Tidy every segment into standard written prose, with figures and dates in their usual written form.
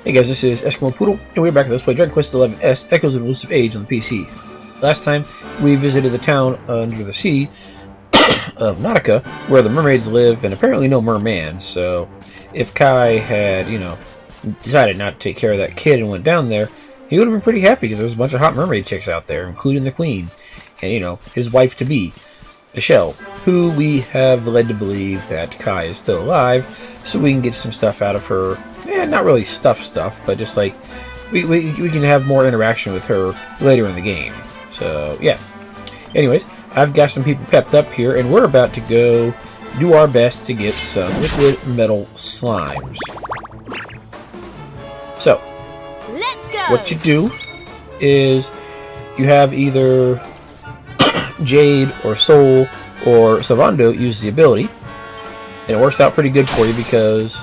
Hey guys, this is Eskimo Poodle, and we're back to Let's Play Dragon Quest XI S Echoes of Elusive Age on the PC. Last time, we visited the town under the sea of Nautica, where the mermaids live, and apparently no merman, so if Kai had, decided not to take care of that kid and went down there, he would have been pretty happy because there was a bunch of hot mermaid chicks out there, including the queen, and, his wife-to-be, Michelle, who we have led to believe that Kai is still alive, so we can get some stuff out of her. Not really stuff, but just like we can have more interaction with her later in the game. So yeah. Anyways, I've got some people pepped up here, and we're about to go do our best to get some liquid metal slimes. So, let's go. What you do is you have either Jade or Soul or Savando use the ability, and it works out pretty good for you because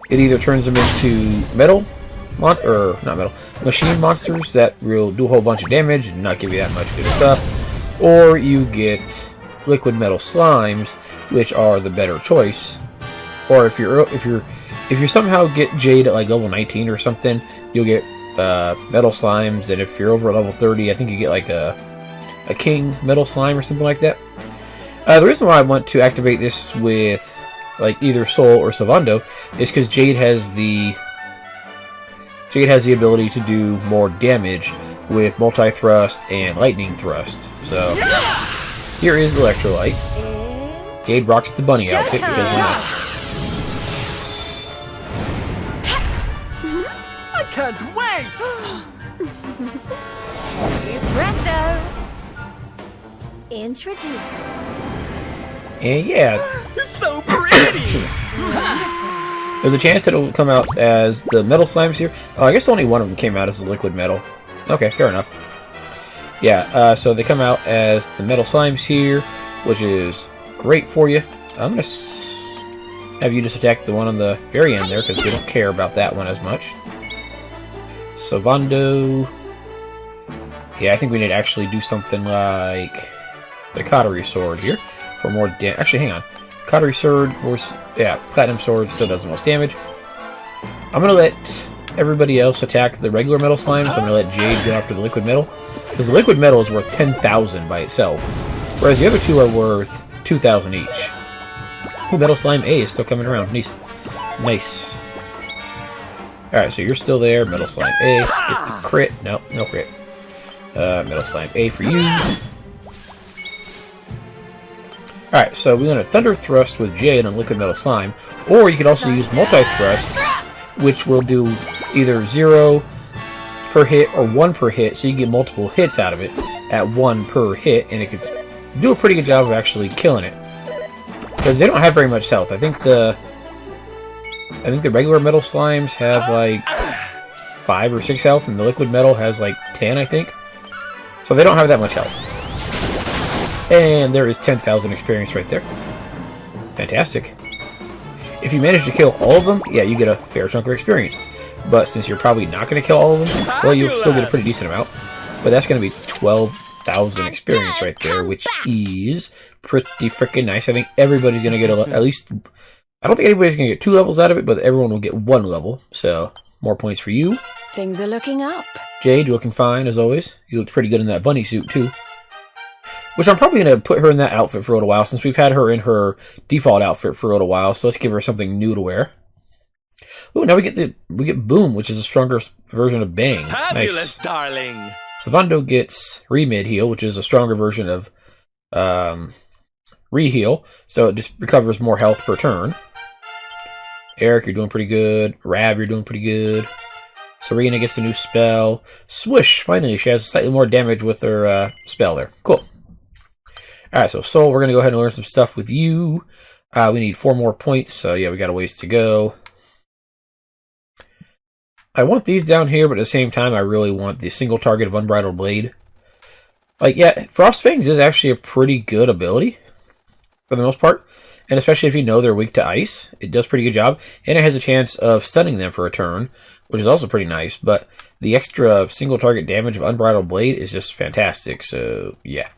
it either turns them into machine monsters that will do a whole bunch of damage and not give you that much good stuff, or you get liquid metal slimes, which are the better choice. Or if you somehow get Jade at like level 19 or something, you'll get metal slimes, and if you're over level 30, I think you get like a king metal slime or something like that. The reason why I want to activate this with like either Soul or Savando is because Jade has the ability to do more damage with multi-thrust and lightning thrust. So here is Electrolyte. Jade rocks the bunny outfit because why not? I can't wait! Presto! Introduce. And yeah, So pretty! there's a chance that it'll come out as the metal slimes here. Oh, I guess only one of them came out as the liquid metal. Okay, fair enough. Yeah, so they come out as the metal slimes here, which is great for you. I'm going to have you just attack the one on the very end there, because we don't care about that one as much. Savando. Yeah, I think we need to actually do something like the Cautery Sword here for more damage. Actually, hang on. Cautery Sword, Platinum Sword still does the most damage. I'm going to let everybody else attack the regular metal slimes. I'm going to let Jade go after the liquid metal, because the liquid metal is worth 10,000 by itself, whereas the other two are worth 2,000 each. Ooh, metal slime A is still coming around. Nice. Alright, so you're still there. Metal slime A. Get the crit. No crit. Metal slime A for you. Alright, so we're going to Thunder Thrust with Jade on Liquid Metal Slime, or you could also use Multi-Thrust, which will do either 0 per hit or 1 per hit, so you can get multiple hits out of it at 1 per hit, and it could do a pretty good job of actually killing it. Because they don't have very much health. I think the regular Metal Slimes have like 5 or 6 health, and the Liquid Metal has like 10, I think. So they don't have that much health. And there is 10,000 experience right there. Fantastic. If you manage to kill all of them, yeah, you get a fair chunk of experience. But since you're probably not going to kill all of them, well, you'll still get a pretty decent amount. But that's going to be 12,000 experience right there, which is pretty freaking nice. I think everybody's going to get at least... I don't think anybody's going to get 2 levels out of it, but everyone will get 1 level. So, more points for you. Things are looking up. Jade, you're looking fine, as always. You looked pretty good in that bunny suit, too. Which I'm probably going to put her in that outfit for a little while, since we've had her in her default outfit for a little while. So let's give her something new to wear. Ooh, now we get Boom, which is a stronger version of Bang. Fabulous, nice. darling. Savando gets Remid Heal, which is a stronger version of Reheal, so it just recovers more health per turn. Eric, you're doing pretty good. Rab, you're doing pretty good. Serena gets a new spell. Swish, finally, she has slightly more damage with her spell there. Cool. Alright, so Soul, we're going to go ahead and learn some stuff with you. We need 4 more points, so yeah, we got a ways to go. I want these down here, but at the same time, I really want the single target of Unbridled Blade. Like, yeah, Frost Fangs is actually a pretty good ability, for the most part. And especially if you know they're weak to ice, it does a pretty good job. And it has a chance of stunning them for a turn, which is also pretty nice. But the extra single target damage of Unbridled Blade is just fantastic, so yeah.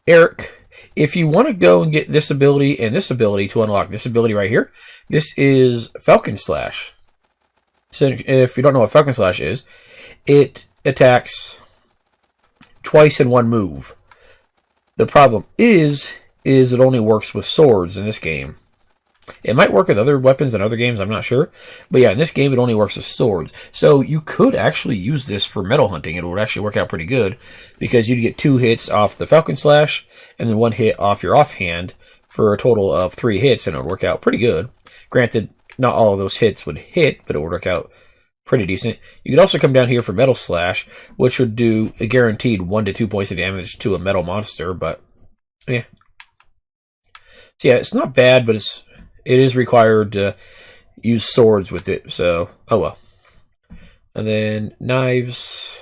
Eric, If you want to go and get this ability and this ability to unlock this ability right here, this is Falcon Slash. So if you don't know what Falcon Slash is, it attacks twice in one move. The problem is it only works with swords in this game. It might work with other weapons in other games, I'm not sure. But yeah, in this game it only works with swords. So you could actually use this for metal hunting. It would actually work out pretty good, because you'd get 2 hits off the Falcon Slash, and then 1 hit off your offhand, for a total of 3 hits, and it would work out pretty good. Granted, not all of those hits would hit, but it would work out pretty decent. You could also come down here for Metal Slash, which would do a guaranteed 1 to 2 points of damage to a metal monster, but yeah. So yeah, it's not bad, but it is required to use swords with it, so oh well. And then knives.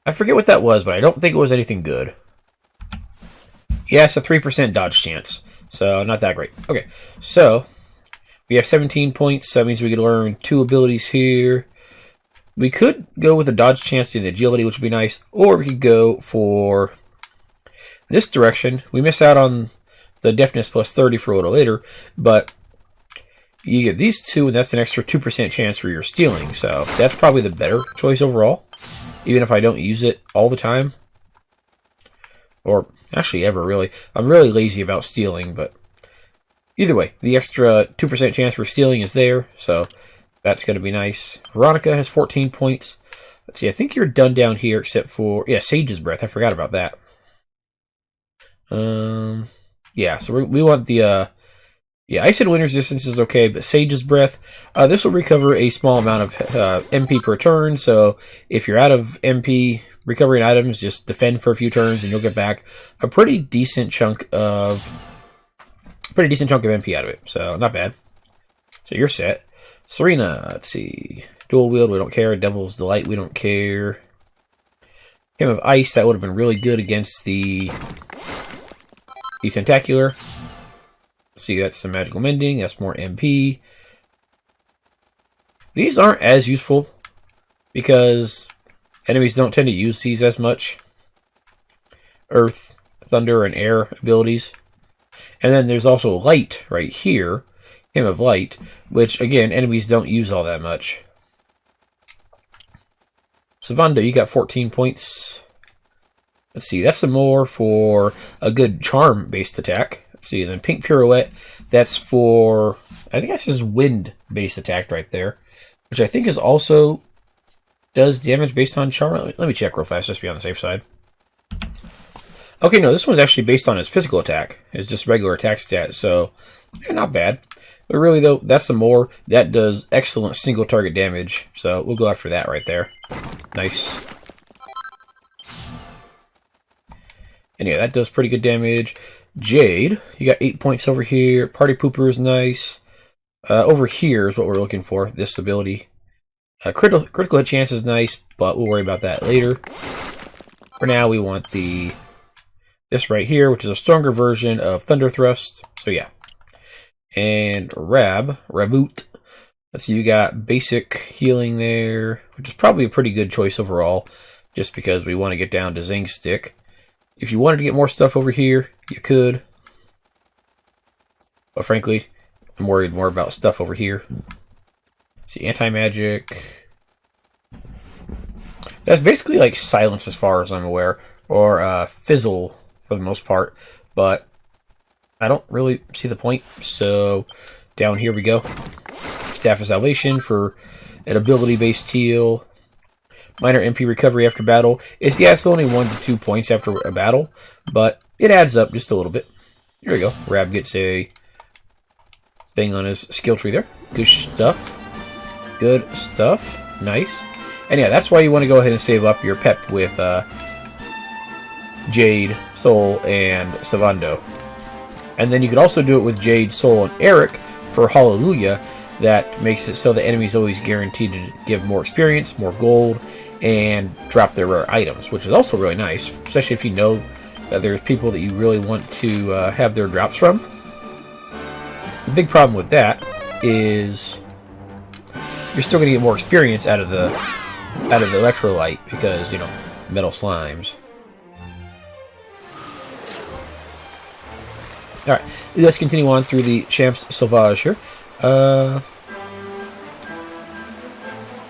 I forget what that was, but I don't think it was anything good. Yeah, it's a 3% dodge chance, so not that great. Okay, so we have 17 points, so that means we could learn 2 abilities here. We could go with a dodge chance to the agility, which would be nice, or we could go for this direction. We miss out on the deafness plus 30 for a little later, but you get these 2, and that's an extra 2% chance for your stealing, so that's probably the better choice overall, even if I don't use it all the time. Or actually ever, really. I'm really lazy about stealing, but either way, the extra 2% chance for stealing is there, so that's going to be nice. Veronica has 14 points. Let's see, I think you're done down here except for, yeah, Sage's Breath. I forgot about that. Yeah, so we want the, yeah, Ice and Wind Resistance is okay, but Sage's Breath, this will recover a small amount of MP per turn, so if you're out of MP recovering items, just defend for a few turns and you'll get back a pretty decent chunk of MP out of it, so not bad. So you're set. Serena, let's see. Dual Wield, we don't care. Devil's Delight, we don't care. Hymn of Ice, that would have been really good against the Tentacular. See, that's some magical mending. That's more MP. These aren't as useful because enemies don't tend to use these as much. Earth, Thunder, and Air abilities. And then there's also Light right here. Hymn of Light, which, again, enemies don't use all that much. Savanda, you got 14 points. Let's see, that's some more for a good charm-based attack. Let's see, and then Pink Pirouette, that's for, I think that's his wind-based attack right there, which I think is also does damage based on charm. Let me check real fast, just to be on the safe side. Okay, no, this one's actually based on his physical attack. It's just regular attack stat, so yeah, not bad. But really, though, that's some more. That does excellent single target damage, so we'll go after that right there. Nice. And yeah, that does pretty good damage. Jade, you got 8 points over here. Party Pooper is nice. Over here is what we're looking for, this ability. Critical hit chance is nice, but we'll worry about that later. For now, we want this right here, which is a stronger version of Thunder Thrust. So yeah. And Raboot. Let's see, you got basic healing there, which is probably a pretty good choice overall, just because we want to get down to Zing Stick. If you wanted to get more stuff over here, you could. But frankly, I'm worried more about stuff over here. See, anti-magic. That's basically like silence as far as I'm aware. Or fizzle for the most part. But I don't really see the point. So down here we go. Staff of Salvation for an ability-based heal. Minor MP recovery after battle. It's only 1 to 2 points after a battle, but it adds up just a little bit. Here we go. Rab gets a thing on his skill tree there. Good stuff. Good stuff. Nice. And yeah, that's why you want to go ahead and save up your pep with Jade, Soul, and Savando. And then you could also do it with Jade, Soul, and Eric for Hallelujah. That makes it so the enemy's always guaranteed to give more experience, more gold, and drop their rare items, which is also really nice, especially if you know that there's people that you really want to have their drops from. The big problem with that is you're still going to get more experience out of the electrolyte because, you know, metal slimes. Alright, let's continue on through the Champs Sauvage here. Yeah,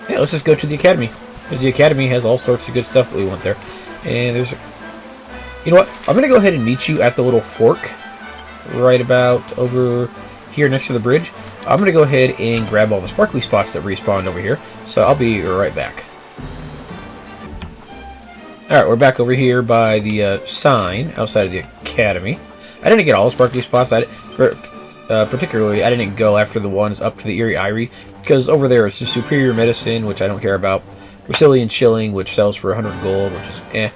let's just go to the Academy. Because the Academy has all sorts of good stuff that we want there. And there's... You know what? I'm going to go ahead and meet you at the little fork. Right about over here next to the bridge. I'm going to go ahead and grab all the sparkly spots that respawned over here. So I'll be right back. Alright, we're back over here by the sign outside of the Academy. I didn't get all the sparkly spots. Particularly, I didn't go after the ones up to the Eerie Irie, because over there it's the Superior Medicine, which I don't care about. Brazilian Shilling, which sells for 100 gold, which is eh.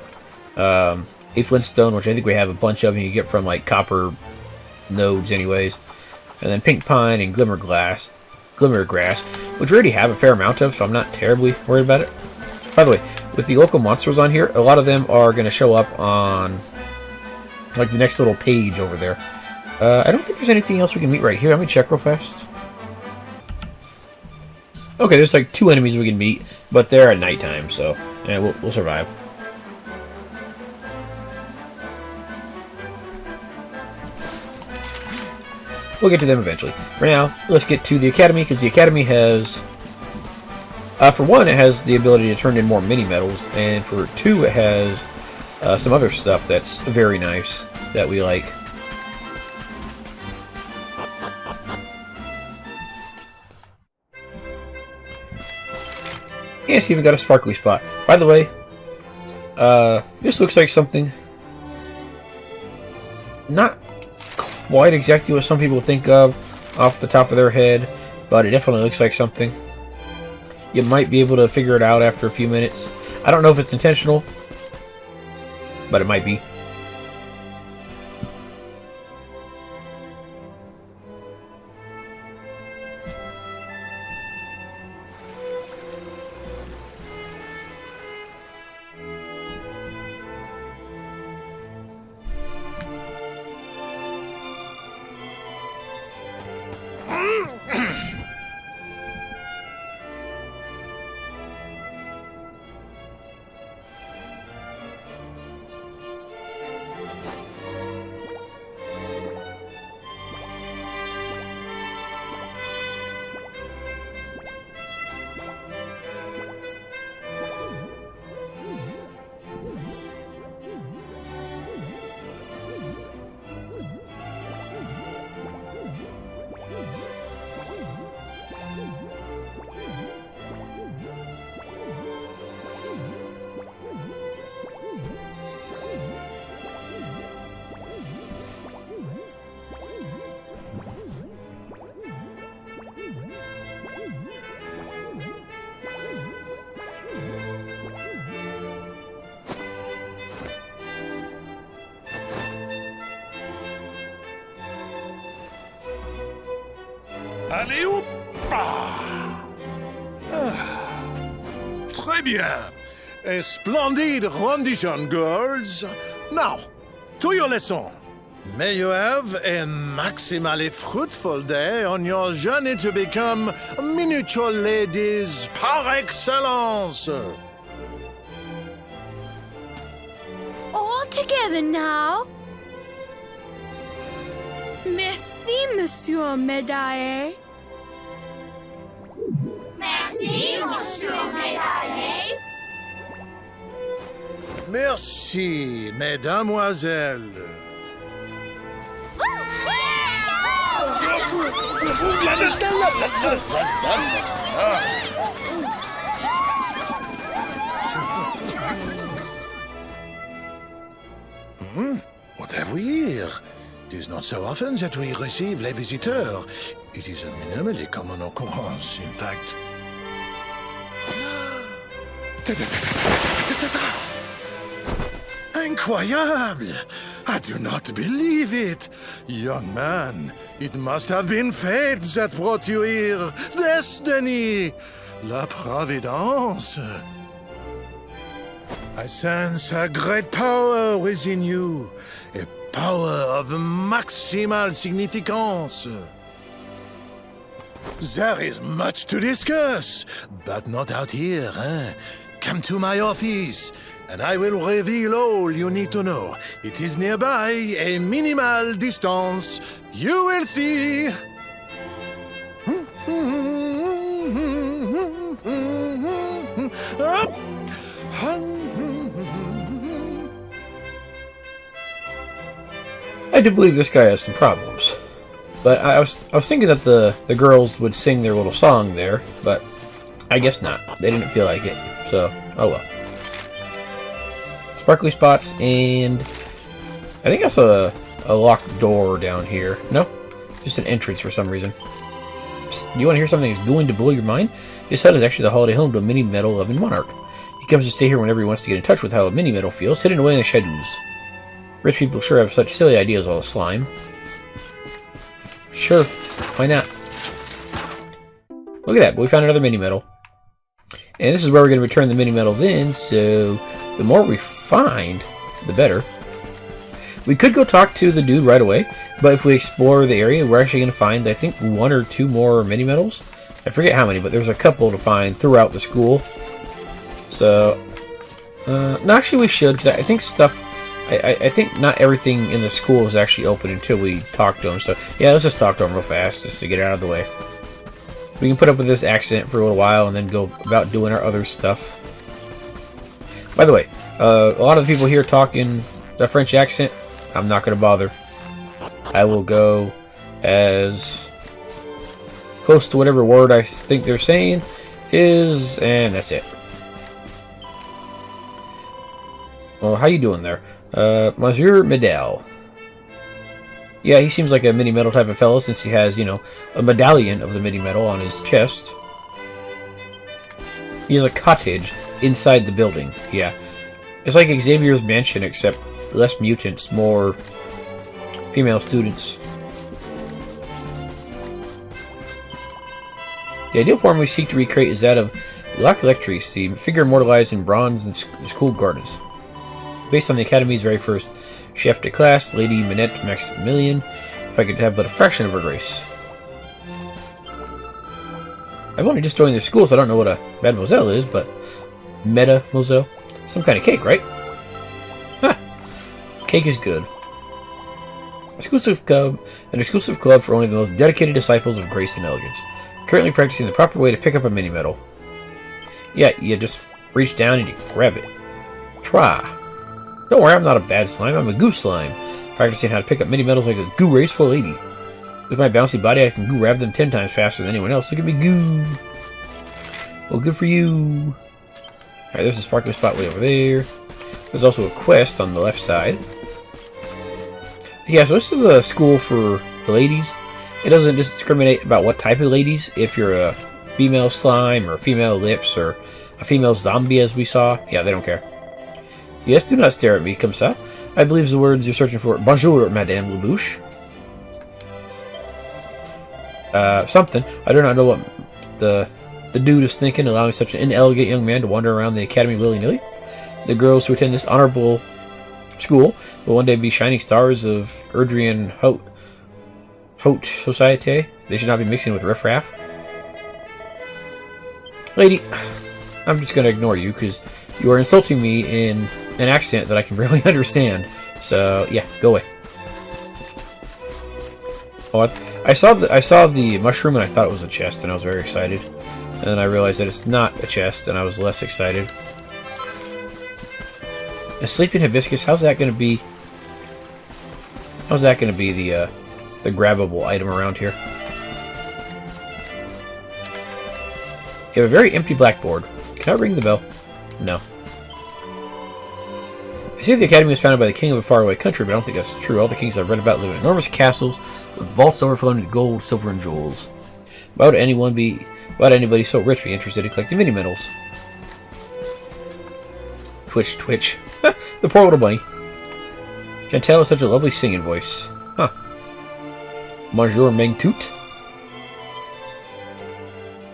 A Flintstone, which I think we have a bunch of, and you get from like copper nodes anyways. And then Pink Pine and Glimmer Grass, which we already have a fair amount of, so I'm not terribly worried about it. By the way, with the local monsters on here, a lot of them are going to show up on like the next little page over there. I don't think there's anything else we can meet right here. Let me check real fast. Okay, there's like 2 enemies we can meet, but they're at nighttime, so yeah, we'll survive. We'll get to them eventually. For now, let's get to the Academy, because the Academy has... for one, it has the ability to turn in more mini-medals, and for 2, it has some other stuff that's very nice that we like. Yeah, it's even got a sparkly spot. By the way, this looks like something not quite exactly what some people think of off the top of their head, but it definitely looks like something. You might be able to figure it out after a few minutes. I don't know if it's intentional, but it might be. Allez, hop! Très bien. A splendid rendition, girls. Now, to your lesson. May you have a maximally fruitful day on your journey to become miniature ladies par excellence. All together now. Merci, Monsieur Médaille. Merci, Monsieur Médaille. Merci, mesdemoiselles. What have we here? It is not so often that we receive les visiteurs. It is a minimally common occurrence, in fact. Incroyable! I do not believe it! Young man, it must have been fate that brought you here. Destiny! La Providence! I sense a great power within you. A power of maximal significance. There is much to discuss, but not out here, eh? come to my office, and I will reveal all you need to know. It is nearby, a minimal distance. You will see. I do believe this guy has some problems. But I was thinking that the girls would sing their little song there, but I guess not. They didn't feel like it, so oh well. Sparkly spots, and I think that's a locked door down here. No? Just an entrance for some reason. Psst, you want to hear something that's going to blow your mind? This hut is actually the holiday home to a mini metal loving monarch. He comes to stay here whenever he wants to get in touch with how a mini metal feels, hidden away in the shadows. Rich people sure have such silly ideas all the slime. Sure, why not? Look at that, we found another mini metal. And this is where we're going to return the mini metals in, so the more we find, the better. We could go talk to the dude right away, but if we explore the area, we're actually going to find, I think, 1 or 2 more mini metals. I forget how many, but there's a couple to find throughout the school. So, no, actually we should, because I think stuff... I think not everything in the school is actually open until we talk to him. So, yeah, let's just talk to him real fast, just to get it out of the way. We can put up with this accident for a little while and then go about doing our other stuff. By the way, a lot of the people here talking the French accent, I'm not going to bother. I will go as close to whatever word I think they're saying is, and that's it. Well, how you doing there? Monsieur Medal. Yeah, he seems like a mini metal type of fellow since he has, you know, a medallion of the mini metal on his chest. He has a cottage inside the building. Yeah. It's like Xavier's mansion, except less mutants, more female students. The ideal form we seek to recreate is that of Lac Electrice, the figure immortalized in bronze in school gardens. Based on the Academy's very first chef de classe, Lady Minette Maximilian, if I could have but a fraction of her grace. I've only just joined the school, so I don't know what a mademoiselle is, but Mademoiselle? Some kind of cake, right? Huh. Cake is good. An exclusive club for only the most dedicated disciples of grace and elegance. Currently practicing the proper way to pick up a mini medal. Yeah, you just reach down and you grab it. Try. Don't worry, I'm not a bad slime, I'm a goo slime. Practicing how to pick up mini medals like a goo graceful lady. With my bouncy body, I can goo grab them 10 times faster than anyone else. Look at me goo. Well, good for you. Alright, there's a sparkly spot way over there. There's also a quest on the left side. Yeah, so this is a school for the ladies. It doesn't discriminate about what type of ladies. If you're a female slime, or female lips, or a female zombie as we saw. Yeah, they don't care. Yes, do not stare at me, comme ça. I believe the words you're searching for. Bonjour, Madame Labouche. Something. I do not know what the dude is thinking, allowing such an inelegant young man to wander around the academy willy-nilly. The girls who attend this honorable school will one day be shining stars of Erdrian Haute Society. They should not be mixing with riffraff. Lady, I'm just going to ignore you, because you are insulting me in an accent that I can barely understand. So, yeah, go away. Oh, I saw the mushroom and I thought it was a chest, and I was very excited. And then I realized that it's not a chest, and I was less excited. A sleeping hibiscus, how's that going to be? How's that going to be the grabbable item around here? You have a very empty blackboard. Can I ring the bell? No. I see the academy was founded by the king of a faraway country, but I don't think that's true. All the kings I've read about live in enormous castles with vaults overflowing with gold, silver, and jewels. Why would anybody so rich be interested in collecting mini medals? Twitch, twitch. The poor little bunny. Chantel has such a lovely singing voice. Huh. Bonjour, Meng Toot.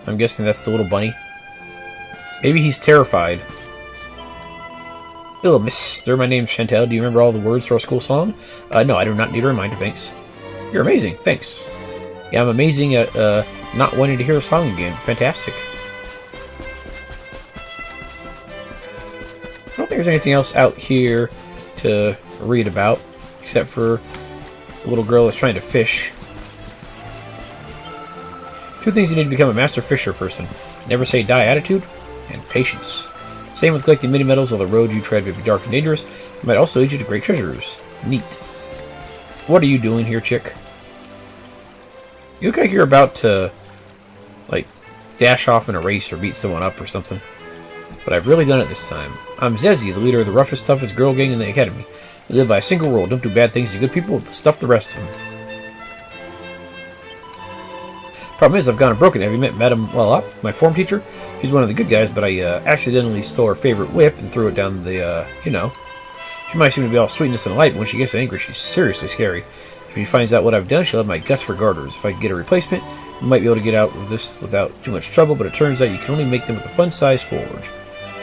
I'm guessing that's the little bunny. Maybe he's terrified. Hello, mister. My name's Chantel. Do you remember all the words to our school song? No, I do not need a reminder, thanks. You're amazing, thanks. Yeah, I'm amazing at not wanting to hear a song again. Fantastic. there's anything else out here to read about, except for the little girl that's trying to fish. 2 things you need to become a master fisher person. Never say die attitude, and patience. Same with collecting mini-medals, although the road you tread may be dark and dangerous. It might also lead you to great treasures. Neat. What are you doing here, chick? You look like you're about to, like, dash off in a race or beat someone up or something. But I've really done it this time. I'm Zezzy, the leader of the roughest, toughest girl gang in the academy. We live by a single rule: don't do bad things to good people, stuff the rest of them. Problem is, I've gone broken. Have you met Madame Wallop, my form teacher? She's one of the good guys, but I accidentally stole her favorite whip and threw it down the, you know. She might seem to be all sweetness and light, but when she gets angry, she's seriously scary. If she finds out what I've done, she'll have my guts for garters. If I can get a replacement, I might be able to get out of this without too much trouble, but it turns out you can only make them with a fun-sized forge.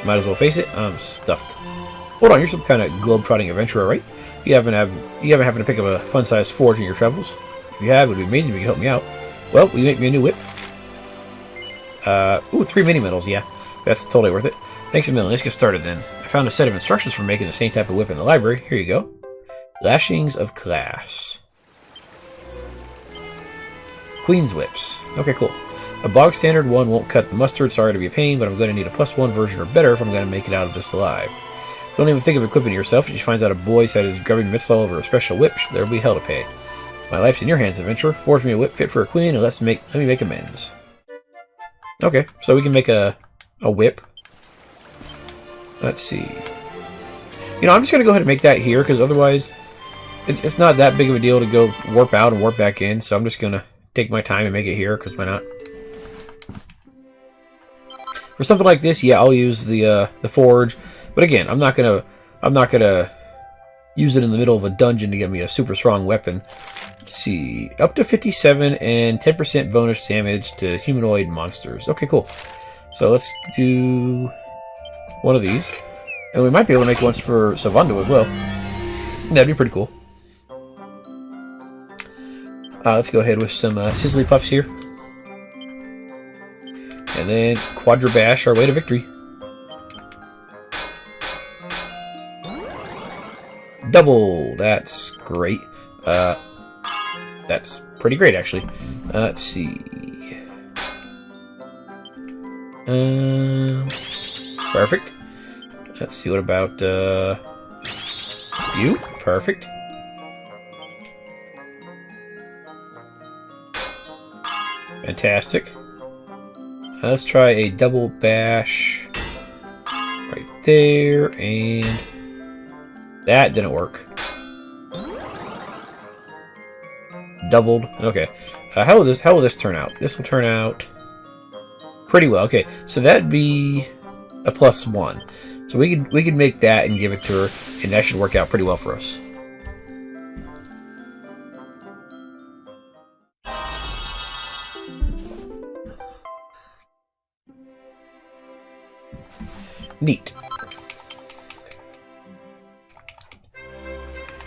Might as well face it, I'm stuffed. Hold on, you're some kind of globe-trotting adventurer, right? You haven't happened to pick up a fun-sized forge in your travels? If you have, it would be amazing if you could help me out. Well, will you make me a new whip? Ooh, 3 mini-medals, yeah. That's totally worth it. Thanks a million. Let's get started then. I found a set of instructions for making the same type of whip in the library. Here you go. Lashings of Class. Queen's Whips. Okay, cool. A bog standard one won't cut the mustard. Sorry to be a pain, but I'm going to need a +1 version or better if I'm going to make it out of this alive. Don't even think of equipping it yourself. If she finds out a boy's head is grubbing mitts all over a special whip, there'll be hell to pay. My life's in your hands, adventurer. Forge me a whip fit for a queen, and let me make amends. Okay, so we can make a whip. Let's see. You know, I'm just going to go ahead and make that here, because otherwise it's not that big of a deal to go warp out and warp back in, so I'm just going to take my time and make it here, because why not? For something like this, yeah, I'll use the forge, but again, I'm not gonna use it in the middle of a dungeon to get me a super strong weapon. Let's see, up to 57 and 10% bonus damage to humanoid monsters. Okay, cool. So let's do one of these, and we might be able to make ones for Savando as well. That'd be pretty cool. Let's go ahead with some Sizzly Puffs here. And then Quadra Bash our way to victory. Double! That's great. That's pretty great, actually. Let's see. Perfect. Let's see, what about you? Perfect. Fantastic. Let's try a double bash right there, and that didn't work. Doubled. Okay. How will this turn out? This will turn out pretty well. Okay, so that'd be a +1. So we could make that and give it to her, and that should work out pretty well for us. Neat.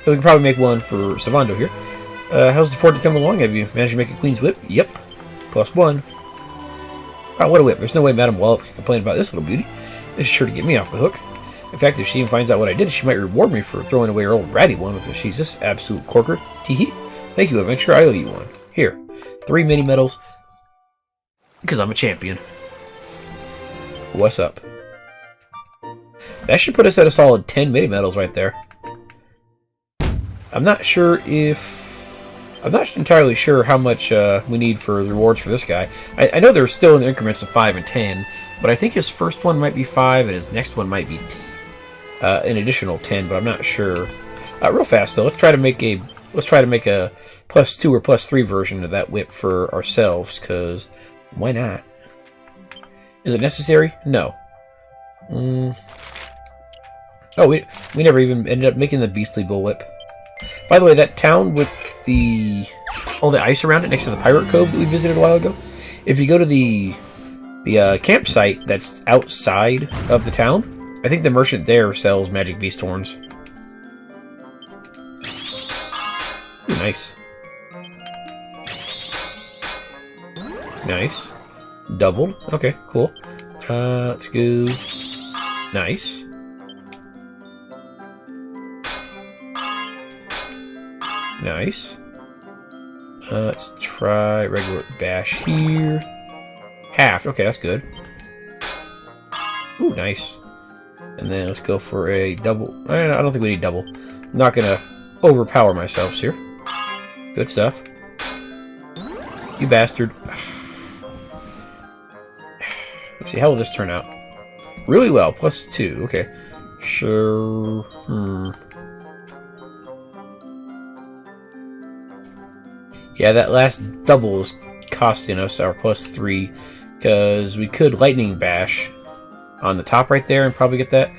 So we can probably make one for Savando here. How's the forge coming along? Have you managed to make a Queen's Whip? Yep. +1. Wow, what a whip. There's no way Madame Wallop can complain about this little beauty. This is sure to get me off the hook. In fact, if she even finds out what I did, she might reward me for throwing away her old ratty one with the she's this absolute corker. Teehee. Thank you, adventurer. I owe you one. Here. 3 mini medals. Because I'm a champion. What's up? That should put us at a solid 10 mini medals right there. I'm not entirely sure how much we need for the rewards for this guy. I know they're still in increments of 5 and 10, but I think his first one might be 5 and his next one might be an additional 10, but I'm not sure. Real fast though, let's try to make a +2 or +3 version of that whip for ourselves, because why not? Is it necessary? No. Oh, we never even ended up making the Beastly Bullwhip. By the way, that town with all the ice around it next to the Pirate Cove that we visited a while ago, if you go to the campsite that's outside of the town, I think the merchant there sells magic beast horns. Ooh, nice. Nice. Doubled. Okay, cool. Let's go. Nice. Nice. Let's try regular bash here. Half. Okay, that's good. Ooh, nice. And then let's go for a double. I don't think we need double. I'm not gonna overpower myself here. Good stuff. You bastard. Let's see, how will this turn out? Really well, +2. Okay. Sure. Yeah, that last double is costing us our +3, because we could lightning bash on the top right there and probably get that,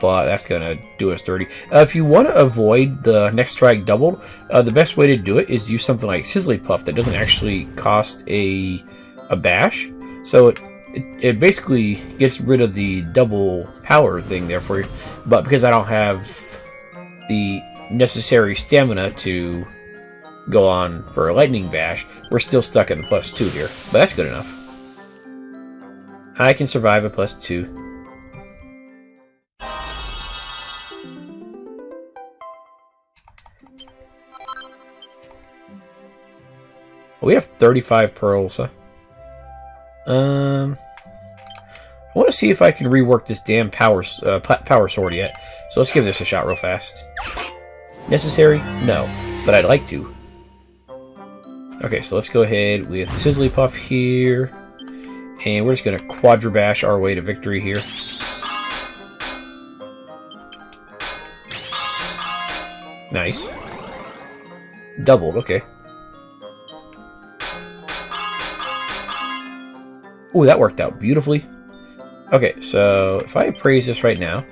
but that's gonna do us dirty. If you want to avoid the next strike doubled, the best way to do it is use something like Sizzly Puff that doesn't actually cost a bash, so it basically gets rid of the double power thing there for you. But because I don't have the necessary stamina to go on for a lightning bash, we're still stuck at the +2 here, but that's good enough. I can survive a +2. We have 35 pearls, huh? I want to see if I can rework this damn power sword yet. So let's give this a shot real fast. Necessary? No, but I'd like to. Okay, so let's go ahead with Sizzly Puff here. And we're just going to Quadra Bash our way to victory here. Nice. Doubled, okay. Ooh, that worked out beautifully. Okay, so if I appraise this right now,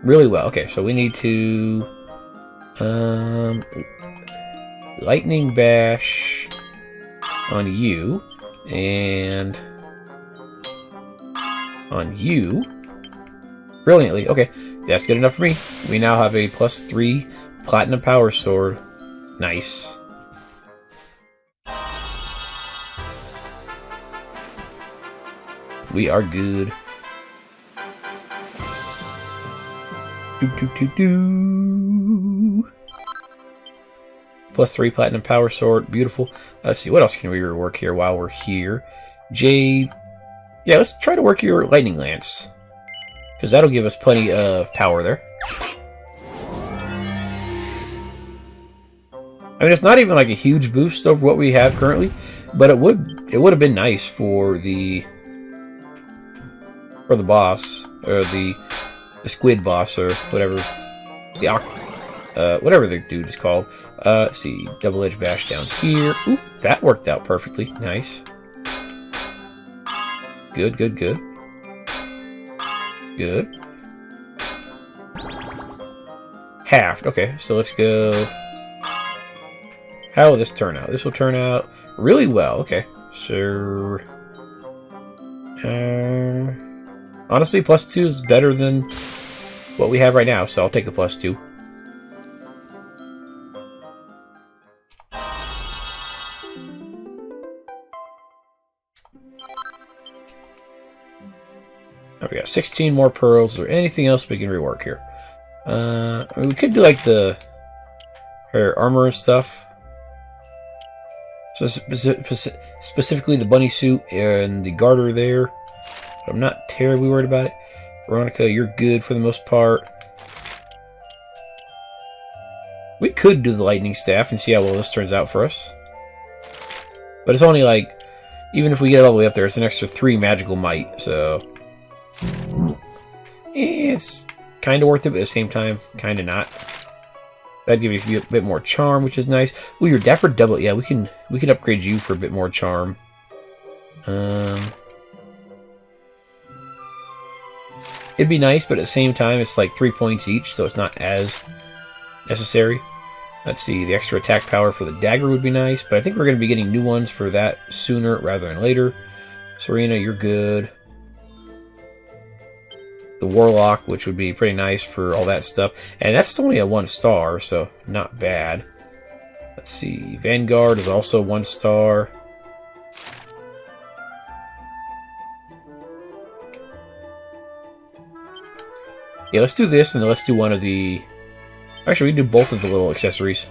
really well. Okay, so we need to lightning bash on you and on you brilliantly. Okay, that's good enough for me. We now have a +3 platinum power sword. Nice. We are good. +3 platinum power sword. Beautiful. Let's see, what else can we rework here while we're here? Jade. Yeah, let's try to work your lightning lance, because that'll give us plenty of power there. I mean, it's not even like a huge boost over what we have currently, but it would have been nice for the boss, or the squid boss, or whatever whatever the dude is called. Let's see, double edge bash down here. Ooh, that worked out perfectly. Nice. Good, good, good. Good. Halved. Okay, so let's go. How will this turn out? This will turn out really well. Okay, so honestly, +2 is better than what we have right now, so I'll take the +2. We got 16 more pearls. Is there anything else we can rework here? I mean, we could do like her armor and stuff. So specifically the bunny suit and the garter there. But I'm not terribly worried about it. Veronica, you're good for the most part. We could do the lightning staff and see how well this turns out for us. But it's only like, even if we get it all the way up there, it's an extra 3 magical might, so it's kind of worth it, but at the same time, kind of not. That'd give you a bit more charm, which is nice. Ooh, your Dapper Double. Yeah, we can upgrade you for a bit more charm. It'd be nice, but at the same time, it's like 3 points each, so it's not as necessary. Let's see, the extra attack power for the dagger would be nice, but I think we're going to be getting new ones for that sooner rather than later. Serena, you're good. The Warlock, which would be pretty nice for all that stuff. And that's only a 1-star, so not bad. Let's see, Vanguard is also 1 star. Yeah, let's do this, and then let's do one of the Actually, we can do both of the little accessories.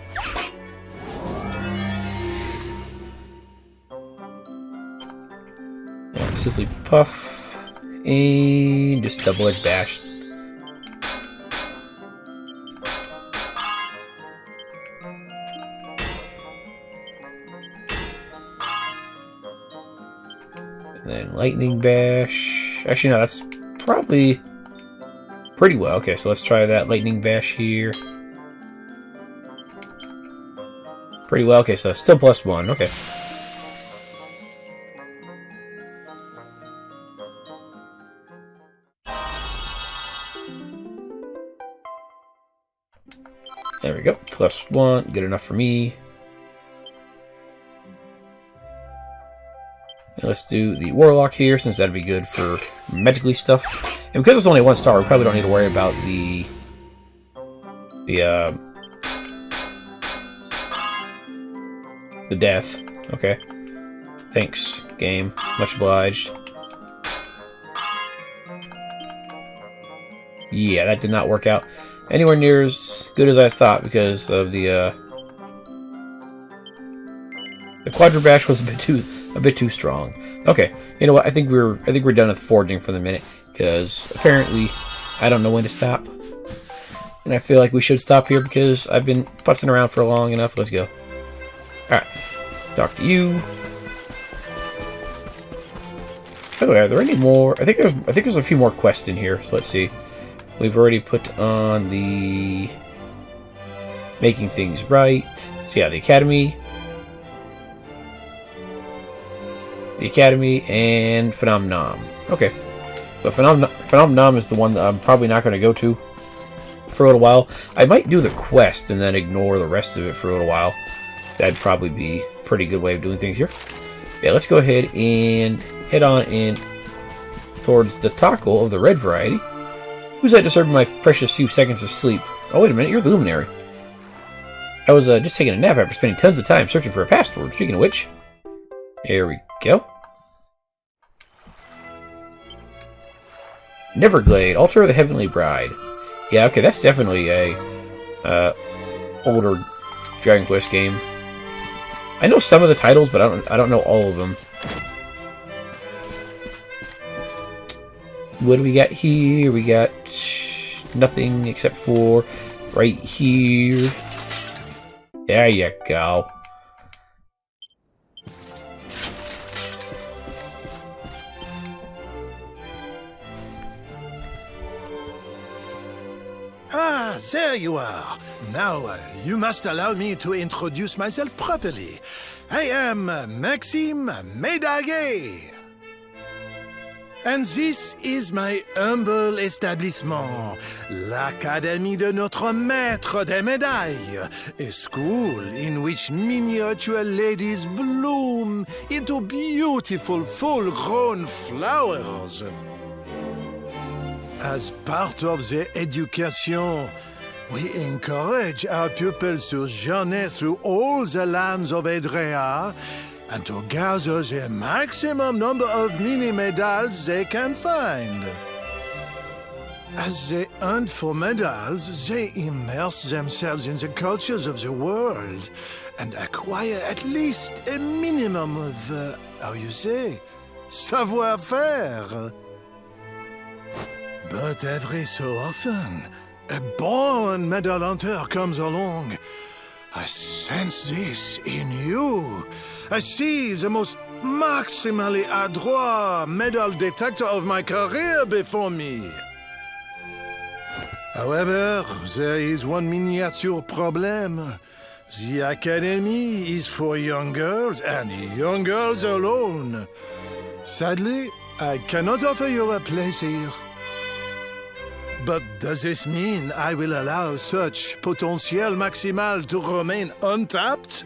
Yeah, Sizzly Puff. And just double-edged bash. And then Lightning Bash. Actually, no, that's probably pretty well. Okay, so let's try that Lightning Bash here. Pretty well. Okay, so still +1. Okay. There we go. +1. Good enough for me. And let's do the Warlock here, since that'd be good for magically stuff. And because it's only 1 star, we probably don't need to worry about the death. Okay. Thanks, game. Much obliged. Yeah, that did not work out anywhere near as good as I thought because of the Quadra Bash was a bit too strong. Okay, you know what? I think we're done with forging for the minute because apparently I don't know when to stop, and I feel like we should stop here because I've been putzing around for long enough. Let's go. All right, talk to you. By the way, are there any more? I think there's a few more quests in here. So let's see. We've already put on the making things right. So yeah, the Academy, and Phenomenon. Okay, but Phenomenon is the one that I'm probably not going to go to for a little while. I might do the quest and then ignore the rest of it for a little while. That'd probably be a pretty good way of doing things here. Yeah, let's go ahead and head on in towards the tackle of the red variety. Who's that disturbing my precious few seconds of sleep? Oh, wait a minute, you're the Luminary. I was just taking a nap after spending tons of time searching for a password. Speaking of which, there we go. Neverglade, Altar of the Heavenly Bride. Yeah, okay, that's definitely a older Dragon Quest game. I know some of the titles, but I don't know all of them. What do we got here? We got nothing except for right here. There you go. Ah, there you are. Now, you must allow me to introduce myself properly. I am Maxime Médaillé. And this is my humble establishment, l'Académie de Notre Maître des Médailles, a school in which miniature ladies bloom into beautiful full-grown flowers. As part of the education, we encourage our pupils to journey through all the lands of Edrea and to gather the maximum number of mini-medals they can find. As they hunt for medals, they immerse themselves in the cultures of the world and acquire at least a minimum of, how you say, savoir-faire. But every so often, a born medal hunter comes along. I sense this in you. I see the most maximally adroit medal detector of my career before me. However, there is one miniature problem. The Academy is for young girls and young girls alone. Sadly, I cannot offer you a place here. But does this mean I will allow such potential maximal to remain untapped?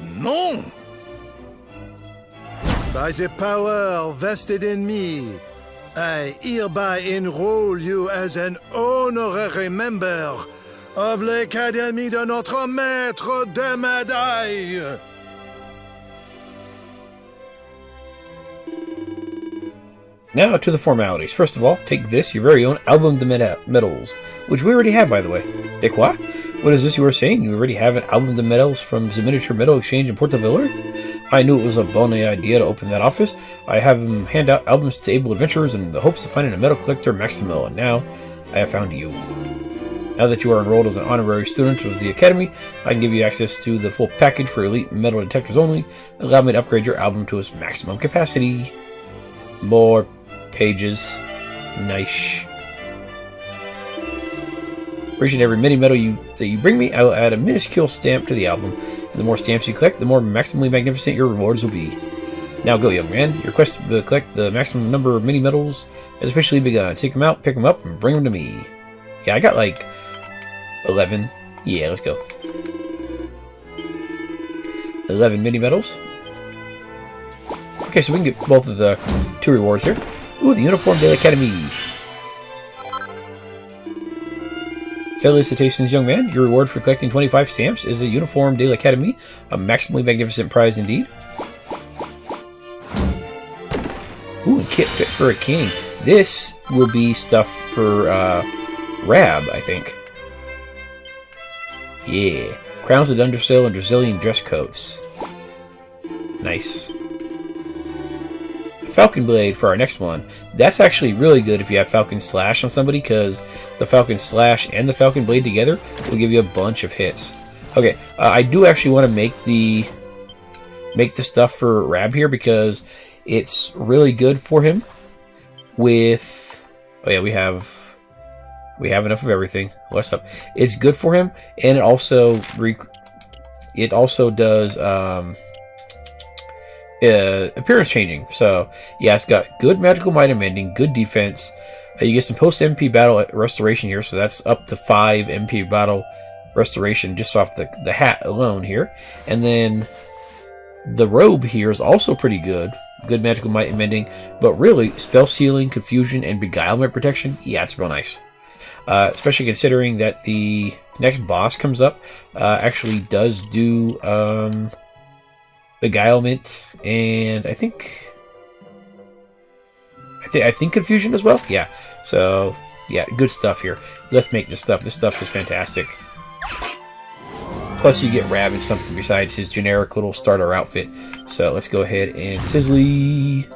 No! By the power vested in me, I hereby enroll you as an honorary member of l'Académie de Notre Maître des Médailles. Now to the formalities. First of all, take this, your very own Album de Medals, which we already have, by the way. De quoi? What is this you were saying? You already have an Album de Medals from the Miniature Medal Exchange in Portobello? I knew it was a bonny idea to open that office. I have him hand out albums to able adventurers in the hopes of finding a medal collector Maximo, and now I have found you. Now that you are enrolled as an honorary student of the Academy, I can give you access to the full package for elite metal detectors only. Allow me to upgrade your album to its maximum capacity. More pages. Nice. For each and every mini medal that you bring me, I will add a minuscule stamp to the album. And the more stamps you collect, the more maximally magnificent your rewards will be. Now go, young man. Your quest to collect the maximum number of mini medals has officially begun. Take them out, pick them up, and bring them to me. Yeah, I got like 11. Yeah, let's go. 11 mini medals. Okay, so we can get both of the 2 rewards here. Ooh, the Uniform de l'Académie. Felicitations, young man. Your reward for collecting 25 stamps is a Uniform de l'Académie, a maximally magnificent prize indeed. Ooh, a kit fit for a king. This will be stuff for Rab, I think. Yeah. Crowns of Undersail and Brazilian dress coats. Nice. Falcon Blade for our next one. That's actually really good if you have Falcon Slash on somebody, because the Falcon Slash and the Falcon Blade together will give you a bunch of hits. Okay, I do actually want to make the stuff for Rab here, because it's really good for him with... Oh yeah, we have enough of everything. What's up? It's good for him, and it also does appearance changing. So yeah, it's got good magical might and mending, good defense. You get some post MP battle restoration here, so that's up to 5 MP battle restoration just off the hat alone here. And then the robe here is also pretty good. Good magical might and mending, but really spell sealing, confusion, and beguilement protection. Yeah, it's real nice. Especially considering that the next boss comes up actually does do beguilement, and I think confusion as well. Yeah. So yeah, good stuff here. Let's make this stuff. This stuff is fantastic. Plus, you get Rabbit something besides his generic little starter outfit. So let's go ahead and Sizzly.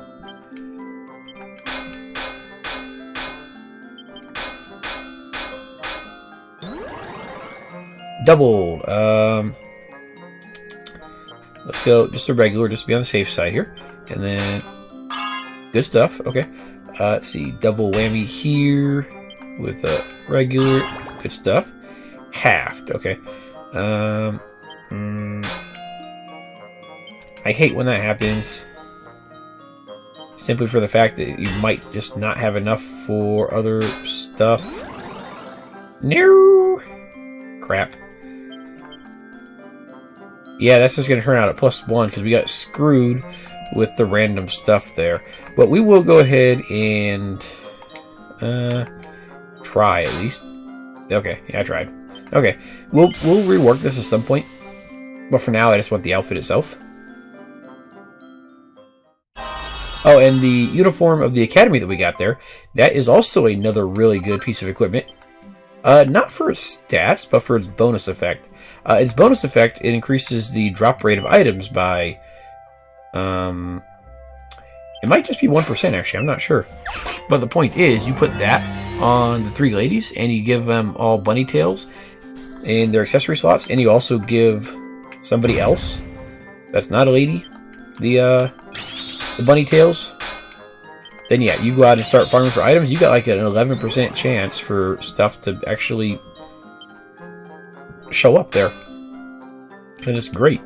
Doubled. Let's go just a regular, just to be on the safe side here. And then good stuff. Okay. Let's see. Double whammy here with a regular. Good stuff. Halved. Okay. I hate when that happens. Simply for the fact that you might just not have enough for other stuff. No. Crap. Yeah, that's just going to turn out at +1 because we got screwed with the random stuff there. But we will go ahead and try at least. Okay, yeah, I tried. Okay, we'll rework this at some point. But for now, I just want the outfit itself. Oh, and the uniform of the Academy that we got there, that is also another really good piece of equipment. Not for its stats, but for its bonus effect. Its bonus effect, it increases the drop rate of items by... it might just be 1%, actually, I'm not sure. But the point is, you put that on the 3 ladies, and you give them all bunny tails in their accessory slots, and you also give somebody else that's not a lady the bunny tails. Then yeah, you go out and start farming for items. You got like an 11% chance for stuff to actually show up there. And it's great.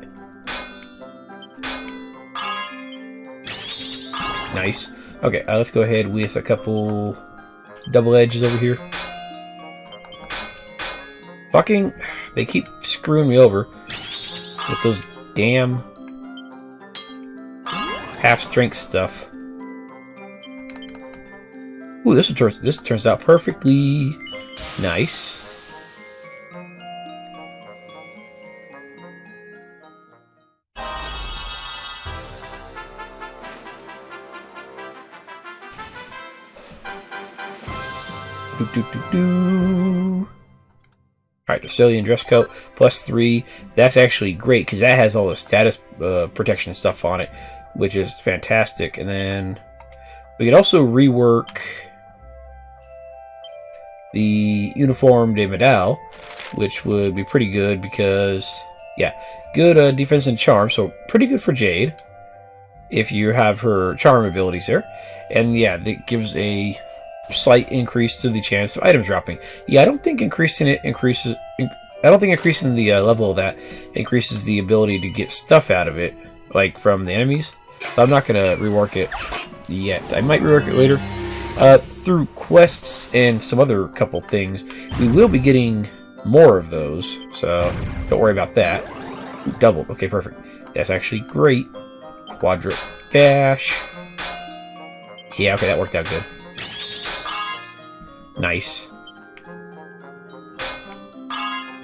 Nice. Okay, let's go ahead with a couple double edges over here. Fucking, they keep screwing me over with those damn half-strength stuff. Ooh, this turns out perfectly nice. Alright, the Sicilian dress coat, +3. That's actually great, because that has all the status protection stuff on it, which is fantastic. And then we could also rework the Uniform de Medal, which would be pretty good because, yeah, good defense and charm, so pretty good for Jade if you have her charm abilities there. And yeah, that gives a slight increase to the chance of items dropping. Yeah, I don't think increasing the level of that increases the ability to get stuff out of it, like from the enemies. So I'm not gonna rework it yet. I might rework it later. Through quests and some other couple things, we will be getting more of those, so don't worry about that. Ooh, doubled. Okay, perfect. That's actually great. Quadra dash. Yeah, okay, that worked out good. Nice.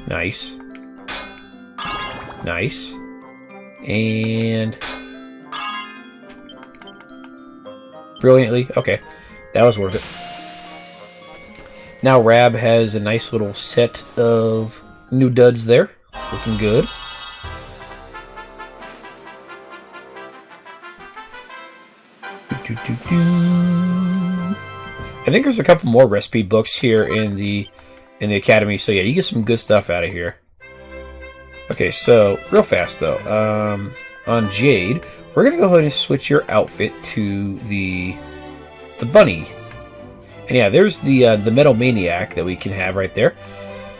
Nice. Nice. And brilliantly. Okay. That was worth it. Now Rab has a nice little set of new duds there. Looking good. I think there's a couple more recipe books here in the academy, so yeah, you get some good stuff out of here. Okay, so real fast though, on Jade, we're gonna go ahead and switch your outfit to the bunny. And yeah, there's the Metal Maniac that we can have right there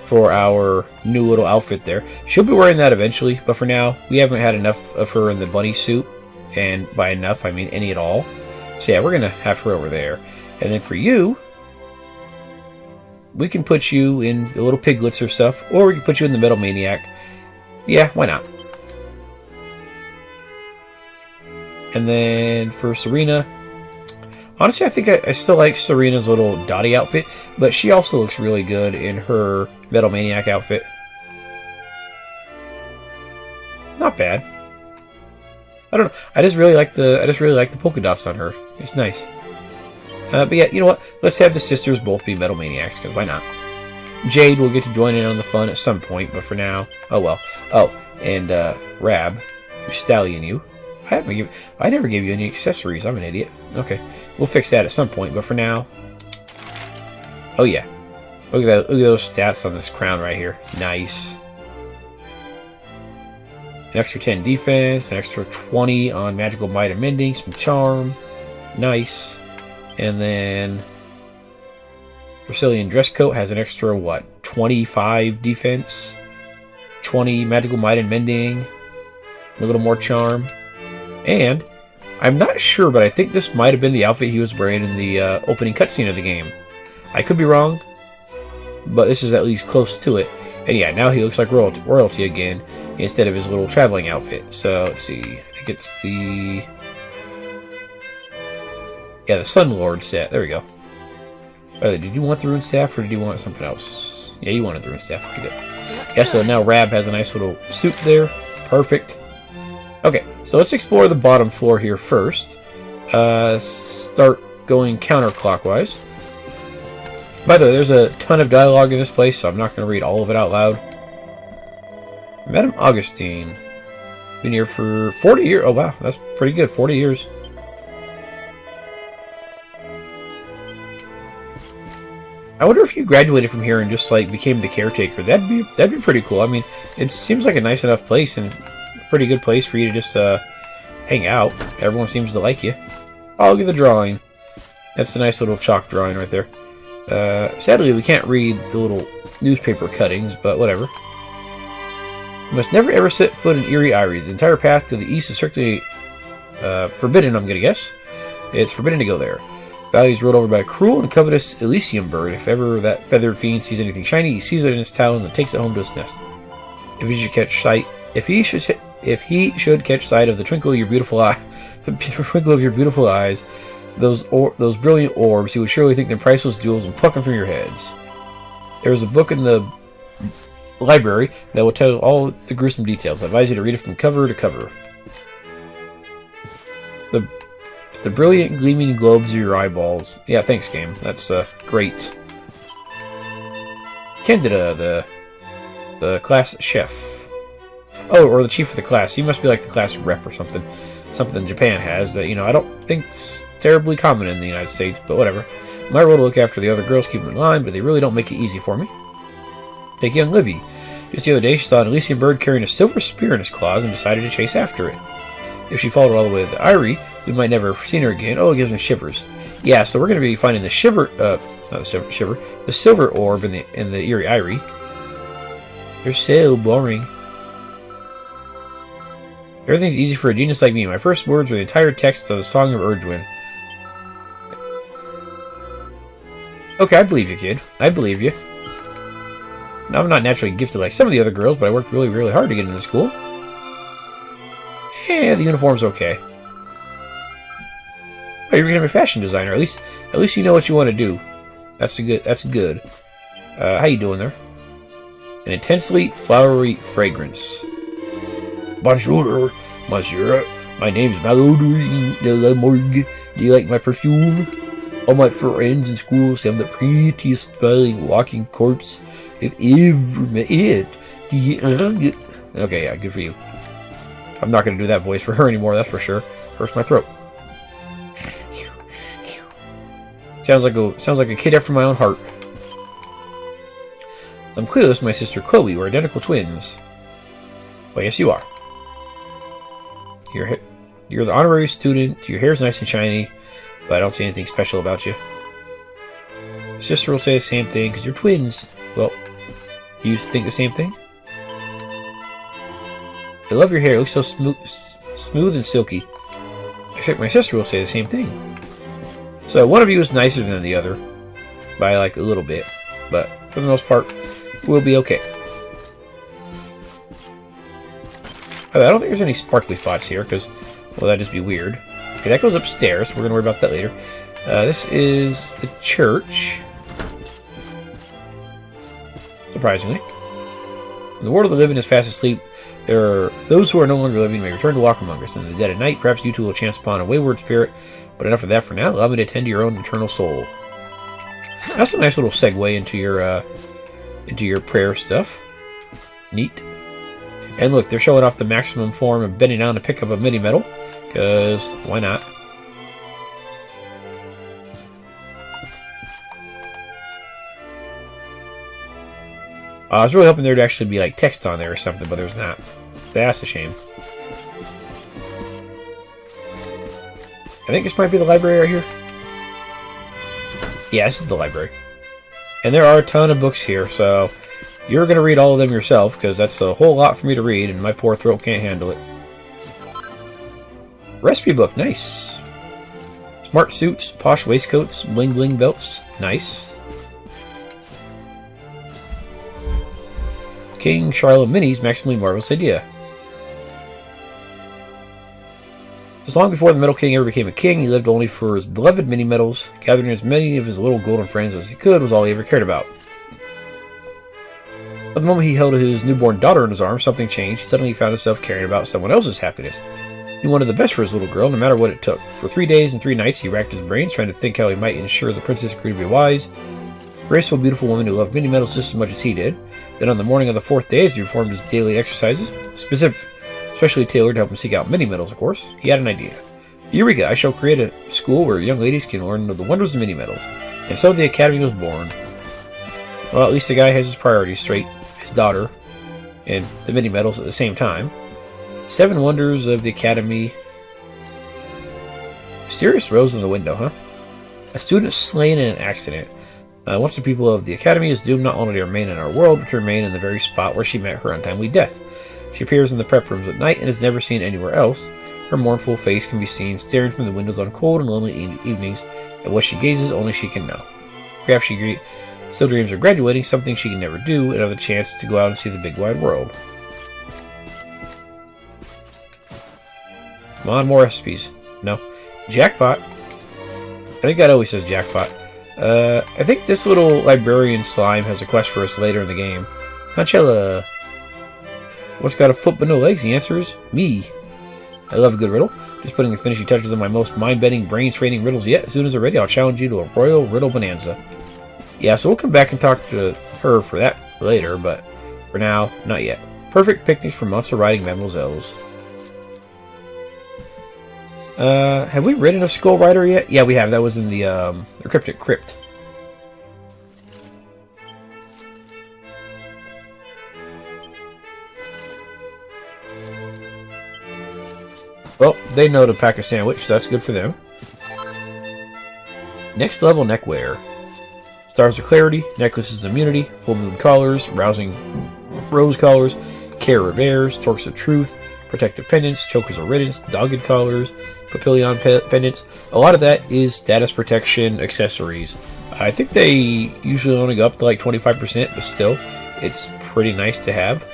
for our new little outfit there. She'll be wearing that eventually, but for now, we haven't had enough of her in the bunny suit, and by enough, I mean any at all. So yeah, we're gonna have her over there. And then for you, we can put you in the little piglets or stuff, or we can put you in the Metal Maniac. Yeah, why not? And then for Serena, honestly, I think I still like Serena's little Dottie outfit, but she also looks really good in her Metal Maniac outfit. Not bad. I don't know. I just really like the polka dots on her. It's nice. But yeah, you know what? Let's have the sisters both be Metal Maniacs, because why not? Jade will get to join in on the fun at some point, but for now, oh well. Oh, and Rab, you stallion you. I never gave you any accessories. I'm an idiot. Okay, we'll fix that at some point, but for now, oh yeah, look at that. Look at those stats on this crown right here. Nice. An extra 10 defense, an extra 20 on magical might and mending, some charm. Nice. And then Brazilian dress coat has an extra, what, 25 defense, 20 magical might and mending, a little more charm. And I'm not sure, but I think this might have been the outfit he was wearing in the opening cutscene of the game. I could be wrong, but this is at least close to it. And yeah, now he looks like royalty again, instead of his little traveling outfit. So, let's see. I think it's the... yeah, the Sun Lord set. There we go. Did you want the Rune Staff, or did you want something else? Yeah, you wanted the Rune Staff. Pretty good. Yeah, so now Rab has a nice little suit there. Perfect. Okay, so let's explore the bottom floor here first. Start going counterclockwise. By the way, there's a ton of dialogue in this place, so I'm not going to read all of it out loud. Madame Augustine. Been here for 40 years. Oh, wow, that's pretty good. 40 years. I wonder if you graduated from here and just, like, became the caretaker. That'd be pretty cool. I mean, it seems like a nice enough place and a pretty good place for you to just, hang out. Everyone seems to like you. Oh, look at the drawing. That's a nice little chalk drawing right there. Sadly, we can't read the little newspaper cuttings, but whatever. You must never ever set foot in Eerie Eyrie. The entire path to the east is strictly forbidden, I'm gonna guess. It's forbidden to go there. Valley is ruled over by a cruel and covetous Elysium bird. If ever that feathered fiend sees anything shiny, he sees it in his talons and takes it home to his nest. If he should catch sight of the twinkle of your beautiful eye, the twinkle of your beautiful eyes, those brilliant orbs, he would surely think they're priceless jewels and pluck them from your heads. There is a book in the library that will tell all the gruesome details. I advise you to read it from cover to cover. The brilliant gleaming globes of your eyeballs. Yeah, thanks, game. That's great. Candida, the class chef. Oh, or the chief of the class. He must be like the class rep or something. Something Japan has that, I don't think's terribly common in the United States, but whatever. My role to look after the other girls, keep them in line, but they really don't make it easy for me. Take young Livy. Just the other day, she saw an Elysian bird carrying a silver spear in its claws and decided to chase after it. If she followed all the way to the Eyrie, we might never have seen her again. Oh, it gives me shivers. Yeah, so we're going to be finding the the silver orb in the Eerie Eyrie. They're so boring. Everything's easy for a genius like me. My first words were the entire text of the Song of Erdwin. Okay, I believe you, kid. I believe you. Now, I'm not naturally gifted like some of the other girls, but I worked really, really hard to get into school. Yeah, the uniform's okay. Oh, you're becoming a fashion designer. At least you know what you want to do. That's good. How you doing there? An intensely flowery fragrance. Bonjour, monsieur. My name's Malodorine de la Morgue. Do you like my perfume? All my friends in school say I'm the prettiest smelling walking corpse they've ever met. Okay, yeah, good for you. I'm not going to do that voice for her anymore, that's for sure. Hurts my throat. Sounds like a kid after my own heart. I'm Cleo's and my sister Chloe. We're identical twins. Well, yes, you are. You're the honorary student. Your hair's nice and shiny, but I don't see anything special about you. Sister will say the same thing because you're twins. Well, you think the same thing? I love your hair. It looks so smooth and silky. Except my sister will say the same thing. So one of you is nicer than the other by like a little bit, but for the most part, we'll be okay. I don't think there's any sparkly spots here because, well, that'd just be weird. Okay, that goes upstairs. We're gonna worry about that later. This is the church. Surprisingly, in the world of the living is fast asleep. There are those who are no longer living may return to walk among us. In the dead of night, perhaps you two will chance upon a wayward spirit. But enough of that for now. Allow me to attend to your own eternal soul. That's a nice little segue into your prayer stuff. Neat. And look, they're showing off the maximum form of bending down to pick up a mini medal. Because why not? I was really hoping there'd actually be like text on there or something, but there's not. That's a shame. I think this might be the library right here. Yeah, this is the library. And there are a ton of books here, so you're going to read all of them yourself, because that's a whole lot for me to read, and my poor throat can't handle it. Recipe book, nice. Smart suits, posh waistcoats, bling bling belts, nice. King Charlotte Mini's maximally marvelous idea. Just long before the Metal King ever became a king, he lived only for his beloved mini medals. Gathering as many of his little golden friends as he could was all he ever cared about. But the moment he held his newborn daughter in his arms, something changed. He suddenly found himself caring about someone else's happiness. He wanted the best for his little girl, no matter what it took. For 3 days and 3 nights, he racked his brains, trying to think how he might ensure the princess grew to be a wise, graceful, beautiful woman who loved mini medals just as much as he did. Then on the morning of the 4th day, as he performed his daily exercises, especially tailored to help him seek out mini medals, of course, he had an idea. Eureka! I shall create a school where young ladies can learn the wonders of mini medals. And so the academy was born. Well, at least the guy has his priorities straight. His daughter, and the mini medals at the same time. 7 wonders of the academy. Mysterious rose in the window, huh? A student slain in an accident. Once the people of the academy is doomed not only to remain in our world, but to remain in the very spot where she met her untimely death. She appears in the prep rooms at night and is never seen anywhere else. Her mournful face can be seen staring from the windows on cold and lonely evenings at what she gazes only she can know. Perhaps she still dreams of graduating, something she can never do, another chance to go out and see the big wide world. Come on, more recipes. No. Jackpot. I think that always says jackpot. I think this little librarian slime has a quest for us later in the game. Conchella. What's got a foot but no legs? The answer is me. I love a good riddle. Just putting the finishing touches on my most mind-bending, brain-straining riddles yet. As soon as they're ready, I'll challenge you to a royal riddle bonanza. Yeah, so we'll come back and talk to her for that later, but for now, not yet. Perfect picnics for months of riding mademoiselles. Have we ridden a Skull Rider yet? Yeah, we have. That was in the Cryptic Crypt. Well, they know to pack a sandwich, so that's good for them. Next level neckwear. Stars of Clarity, Necklaces of Immunity, Full Moon Collars, Rousing Rose Collars, Care Reveres, Torques of Truth, Protective Pendants, Chokers of Riddance, Dogged Collars, Papillon Pendants. A lot of that is status protection accessories. I think they usually only go up to like 25%, but still, it's pretty nice to have.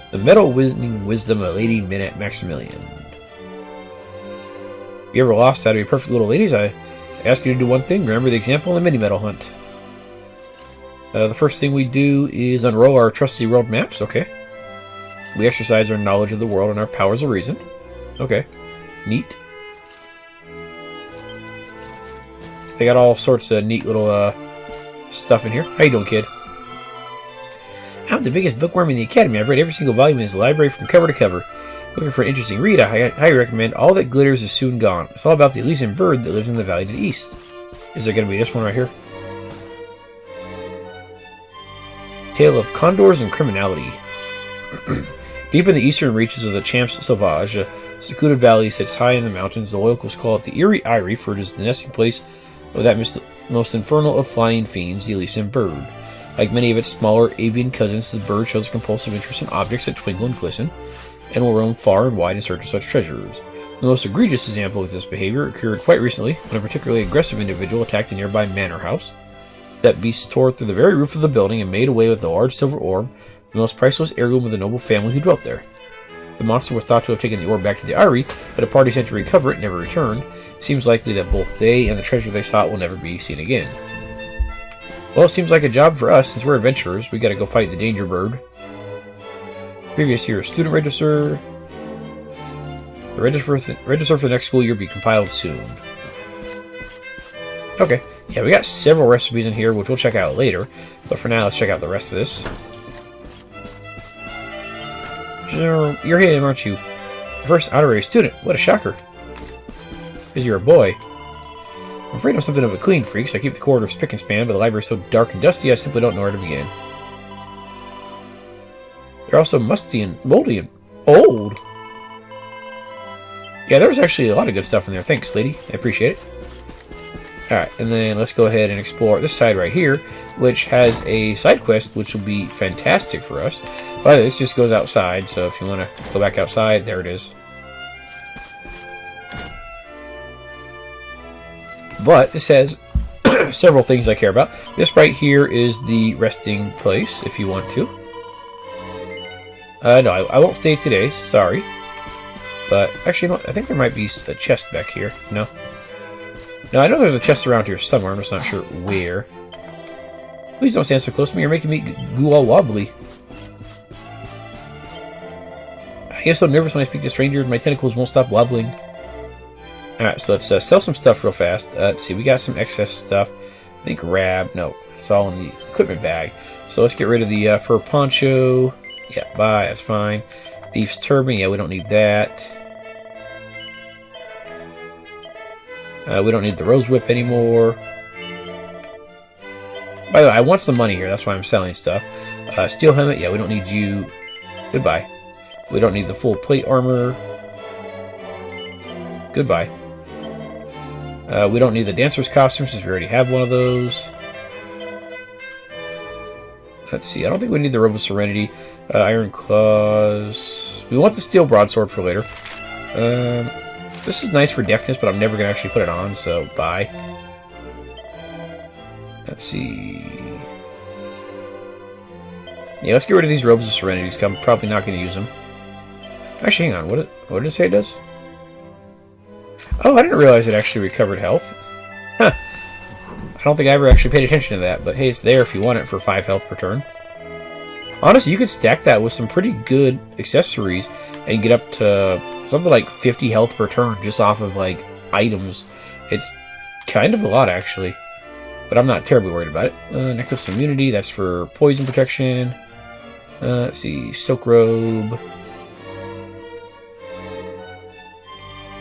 The Metal Winning Wisdom of Lady Minette Maximilian. If you ever lost out of your perfect little ladies, I ask you to do one thing. Remember the example in the mini-metal hunt. The first thing we do is unroll our trusty world maps. Okay. We exercise our knowledge of the world and our powers of reason. Okay. Neat. They got all sorts of neat little stuff in here. How you doing, kid? I'm the biggest bookworm in the academy. I've read every single volume in this library from cover to cover. Looking for an interesting read, I highly recommend All That Glitters Is Soon Gone. It's all about the Elysian bird that lives in the valley to the east. Is there going to be this one right here? Tale of Condors and Criminality. Deep in the eastern reaches of the Champs Sauvage, a secluded valley sits high in the mountains. The locals call it the Eerie Eyrie, for it is the nesting place of that most infernal of flying fiends, the Elysian bird. Like many of its smaller avian cousins, the bird shows a compulsive interest in objects that twinkle and glisten, and will roam far and wide in search of such treasures. The most egregious example of this behavior occurred quite recently, when a particularly aggressive individual attacked a nearby manor house. That beast tore through the very roof of the building and made away with the large silver orb, the most priceless heirloom of the noble family who dwelt there. The monster was thought to have taken the orb back to the Eyrie, but a party sent to recover it never returned. It seems likely that both they and the treasure they sought will never be seen again. Well, it seems like a job for us, since we're adventurers. We gotta go fight the danger bird. Previous year student register. The register for the next school year will be compiled soon. Okay, yeah, we got several recipes in here, which we'll check out later. But for now, let's check out the rest of this. You're him, aren't you? First honorary student. What a shocker. Because you're a boy. I'm afraid I'm something of a clean freak, so I keep the corridors spick and span, but the library's so dark and dusty I simply don't know where to begin. They're also musty and moldy and old. Yeah, there was actually a lot of good stuff in there. Thanks, lady. I appreciate it. Alright, and then let's go ahead and explore this side right here, which has a side quest, which will be fantastic for us. By the way, this just goes outside, so if you want to go back outside, there it is. But this has several things I care about. This right here is the resting place, if you want to. No, I won't stay today. Sorry. But actually, I think there might be a chest back here. No? No, I know there's a chest around here somewhere. I'm just not sure where. Please don't stand so close to me. You're making me goo all wobbly. I get so nervous when I speak to strangers. My tentacles won't stop wobbling. Alright, so let's sell some stuff real fast. Let's see, we got some excess stuff. I think grab. No, it's all in the equipment bag. So let's get rid of the fur poncho. Yeah, bye, that's fine. Thief's turban. Yeah, we don't need that. We don't need the rose whip anymore. By the way, I want some money here. That's why I'm selling stuff. Steel helmet. Yeah, we don't need you. Goodbye. We don't need the full plate armor. Goodbye. We don't need the dancer's costume since we already have one of those. Let's see. I don't think we need the Robe of Serenity. Iron Claws. We want the steel broadsword for later. This is nice for deafness, but I'm never going to actually put it on, so bye. Let's see. Yeah, let's get rid of these Robes of Serenity. I'm probably not going to use them. Actually, hang on. What did it say it does? Oh, I didn't realize it actually recovered health. Huh. I don't think I ever actually paid attention to that, but hey, it's there if you want it for 5 health per turn. Honestly, you could stack that with some pretty good accessories and get up to something like 50 health per turn just off of, like, items. It's kind of a lot, actually. but I'm not terribly worried about it. Necklace of immunity, that's for poison protection. Let's see, silk robe.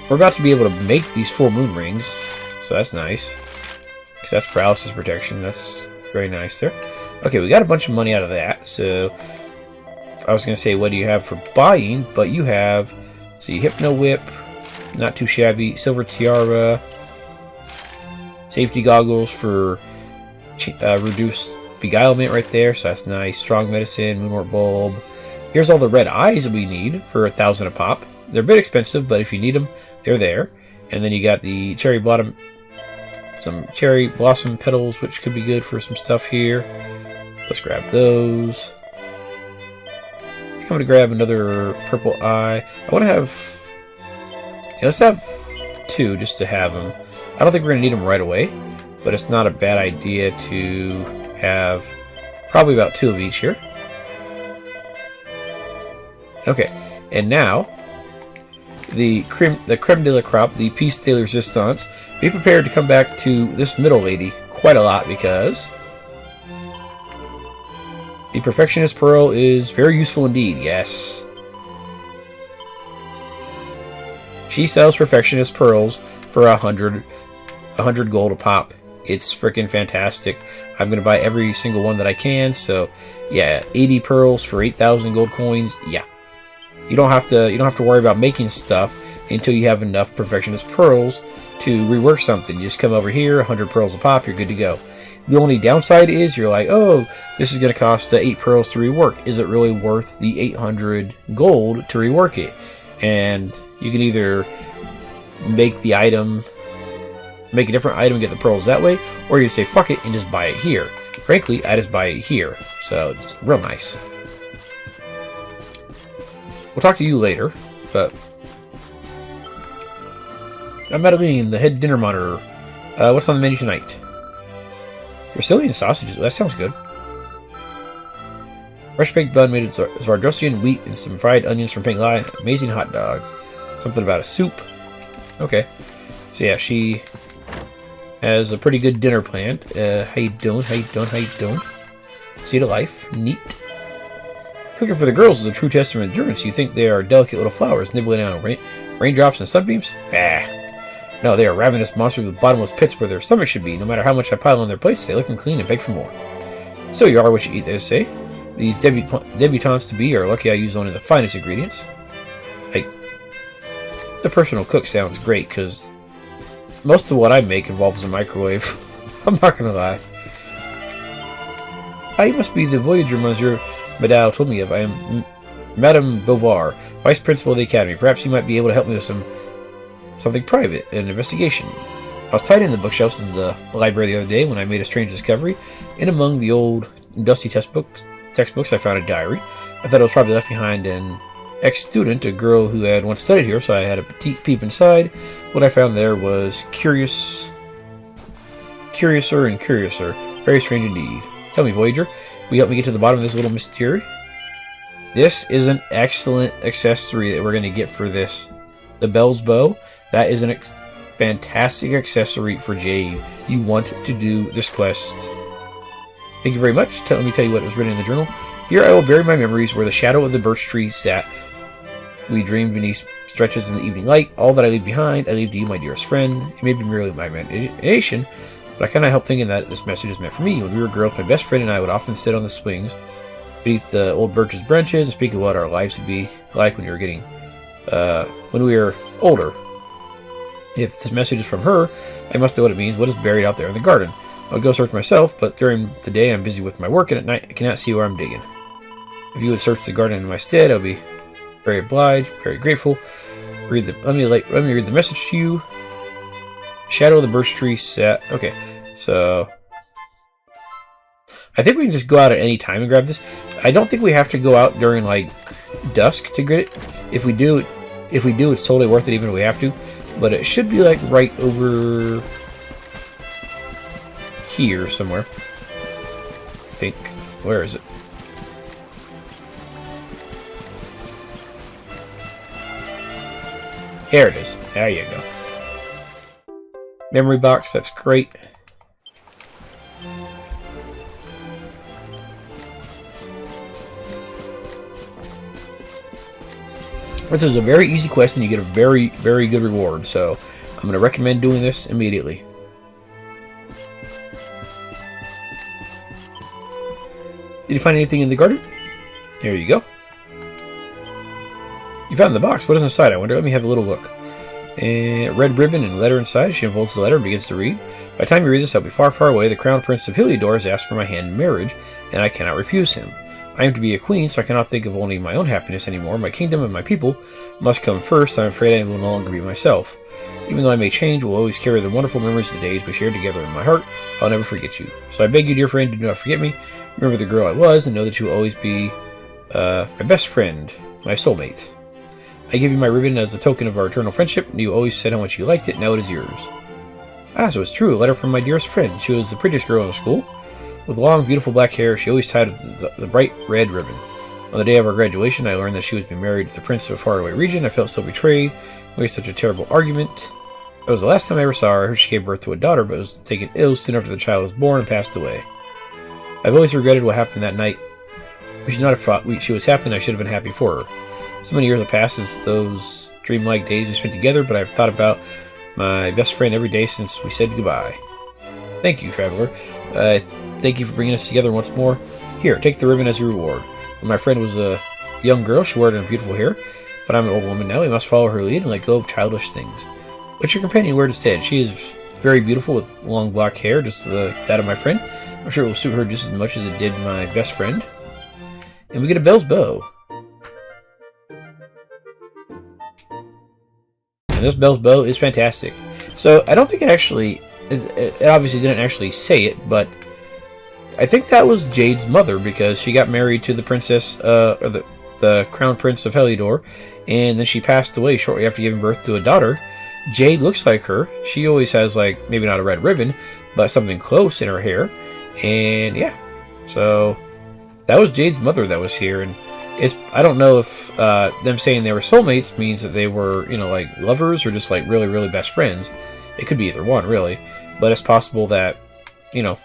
We're about to be able to make these full moon rings, so that's nice. Because that's paralysis protection, that's very nice there. Okay, we got a bunch of money out of that, so I was going to say, what do you have for buying? But you have, see, Hypno Whip, not too shabby, Silver Tiara, safety goggles for reduced beguilement right there, so that's nice. Strong medicine, Moonwort bulb. Here's all the red eyes that we need for 1,000 a pop. They're a bit expensive, but if you need them, they're there. And then you got the some cherry blossom petals, which could be good for some stuff here. Let's grab those. I think I'm going to grab another purple eye. I want to have... Yeah, let's have 2 just to have them. I don't think we're going to need them right away, but it's not a bad idea to have probably about 2 of each here. Okay, and now the creme de la crop, the piece de resistance. Be prepared to come back to this middle lady quite a lot because the Perfectionist Pearl is very useful indeed. Yes, she sells Perfectionist Pearls for 100 gold a pop. It's freaking fantastic. I'm gonna buy every single one that I can. So yeah, 80 pearls for 8,000 gold coins. Yeah, you don't have to worry about making stuff until you have enough Perfectionist Pearls to rework something. You just come over here, 100 pearls a pop, you're good to go. The only downside is you're like, oh, this is going to cost 8 pearls to rework. Is it really worth the 800 gold to rework it? And you can either make the item, make a different item and get the pearls that way, or you can say fuck it and just buy it here. Frankly, I just buy it here, so it's real nice. We'll talk to you later, but I'm Madeline, the head dinner monitor. What's on the menu tonight? Brazilian sausages. That sounds good. Fresh baked bun made of Zardrosian wheat and some fried onions from Penglai. Amazing hot dog. Something about a soup. Okay. So yeah, she has a pretty good dinner planned. How you doing? How you doing? How you doing? See to life. Neat. Cooking for the girls is a true test of endurance. You think they are delicate little flowers nibbling on raindrops and sunbeams? Ah. No, they are ravenous monsters with bottomless pits where their stomachs should be. No matter how much I pile on their plates, they lick them clean and beg for more. So you are what you eat, they say. These debutantes to be are lucky I use only the finest ingredients. The personal cook sounds great, because most of what I make involves a microwave. I'm not gonna lie. I must be the Voyager Monsieur Madame told me of. I am Madame Beauvoir, Vice Principal of the Academy. Perhaps you might be able to help me with something private, an investigation. I was tidying the bookshelves in the library the other day when I made a strange discovery. In among the old dusty textbooks, I found a diary. I thought it was probably left behind an ex-student, a girl who had once studied here, so I had a petite peep inside. What I found there was curiouser and curiouser. Very strange indeed. Tell me, Voyager, will you help me get to the bottom of this little mystery? This is an excellent accessory that we're going to get for this. The Bell's Bow. That is a fantastic accessory for Jade. You want to do this quest. Thank you very much. Let me tell you what was written in the journal. Here I will bury my memories where the shadow of the birch tree sat. We dreamed beneath stretches in the evening light. All that I leave behind, I leave to you, my dearest friend. It may be merely my imagination, but I cannot help thinking that this message is meant for me. When we were girls, my best friend and I would often sit on the swings beneath the old birch's branches and speak of what our lives would be like when we were older. If this message is from her, I must know what it means. What is buried out there in the garden? I'll go search myself, but during the day I'm busy with my work, and at night I cannot see where I'm digging. If you would search the garden in my stead, I'll be very obliged, very grateful. Let me read the message to you. Shadow of the birch tree sat. Okay, so I think we can just go out at any time and grab this. I don't think we have to go out during like dusk to get it. If we do, it's totally worth it, even if we have to. But it should be like right over here somewhere. I think. Where is it? There it is. There you go. Memory box, that's great. This is a very easy quest, and you get a very, very good reward. So I'm going to recommend doing this immediately. Did you find anything in the garden? Here you go. You found the box. What is inside, I wonder? Let me have a little look. A red ribbon and letter inside. She unfolds the letter and begins to read. By the time you read this, I'll be far, far away. The crown prince of Heliodor has asked for my hand in marriage, and I cannot refuse him. I am to be a queen, so I cannot think of only my own happiness anymore. My kingdom and my people must come first. I am afraid I will no longer be myself. Even though I may change, I will always carry the wonderful memories of the days we shared together in my heart. I'll never forget you. So I beg you, dear friend, do not forget me. Remember the girl I was, and know that you will always be my best friend, my soulmate. I give you my ribbon as a token of our eternal friendship, and you always said how much you liked it. Now it is yours. Ah, so it's true. A letter from my dearest friend. She was the prettiest girl in the school. With long, beautiful black hair, she always tied the bright red ribbon. On the day of our graduation, I learned that she was being married to the prince of a faraway region. I felt so betrayed. We had such a terrible argument. That was the last time I ever saw her. I heard she gave birth to a daughter, but was taken ill soon after the child was born and passed away. I've always regretted what happened that night. We should not have thought she was happy, and I should have been happy for her. So many years have passed since those dreamlike days we spent together, but I've thought about my best friend every day since we said goodbye. Thank you, traveler. Thank you for bringing us together once more. Here, take the ribbon as your reward. When my friend was a young girl, she wore it in beautiful hair, but I'm an old woman now. We must follow her lead and let go of childish things. What's your companion wear instead? She is very beautiful with long black hair, just that of my friend. I'm sure it will suit her just as much as it did my best friend. And we get a Belle's bow. And this Belle's bow is fantastic. So I don't think it actually, it obviously didn't actually say it, but I think that was Jade's mother, because she got married to the princess, or the crown prince of Heliodor, and then she passed away shortly after giving birth to a daughter. Jade looks like her. She always has, like, maybe not a red ribbon, but something close in her hair. And yeah, so that was Jade's mother that was here, and I don't know if them saying they were soulmates means that they were, you know, like lovers or just like really, really best friends. It could be either one, really. But it's possible that, you know,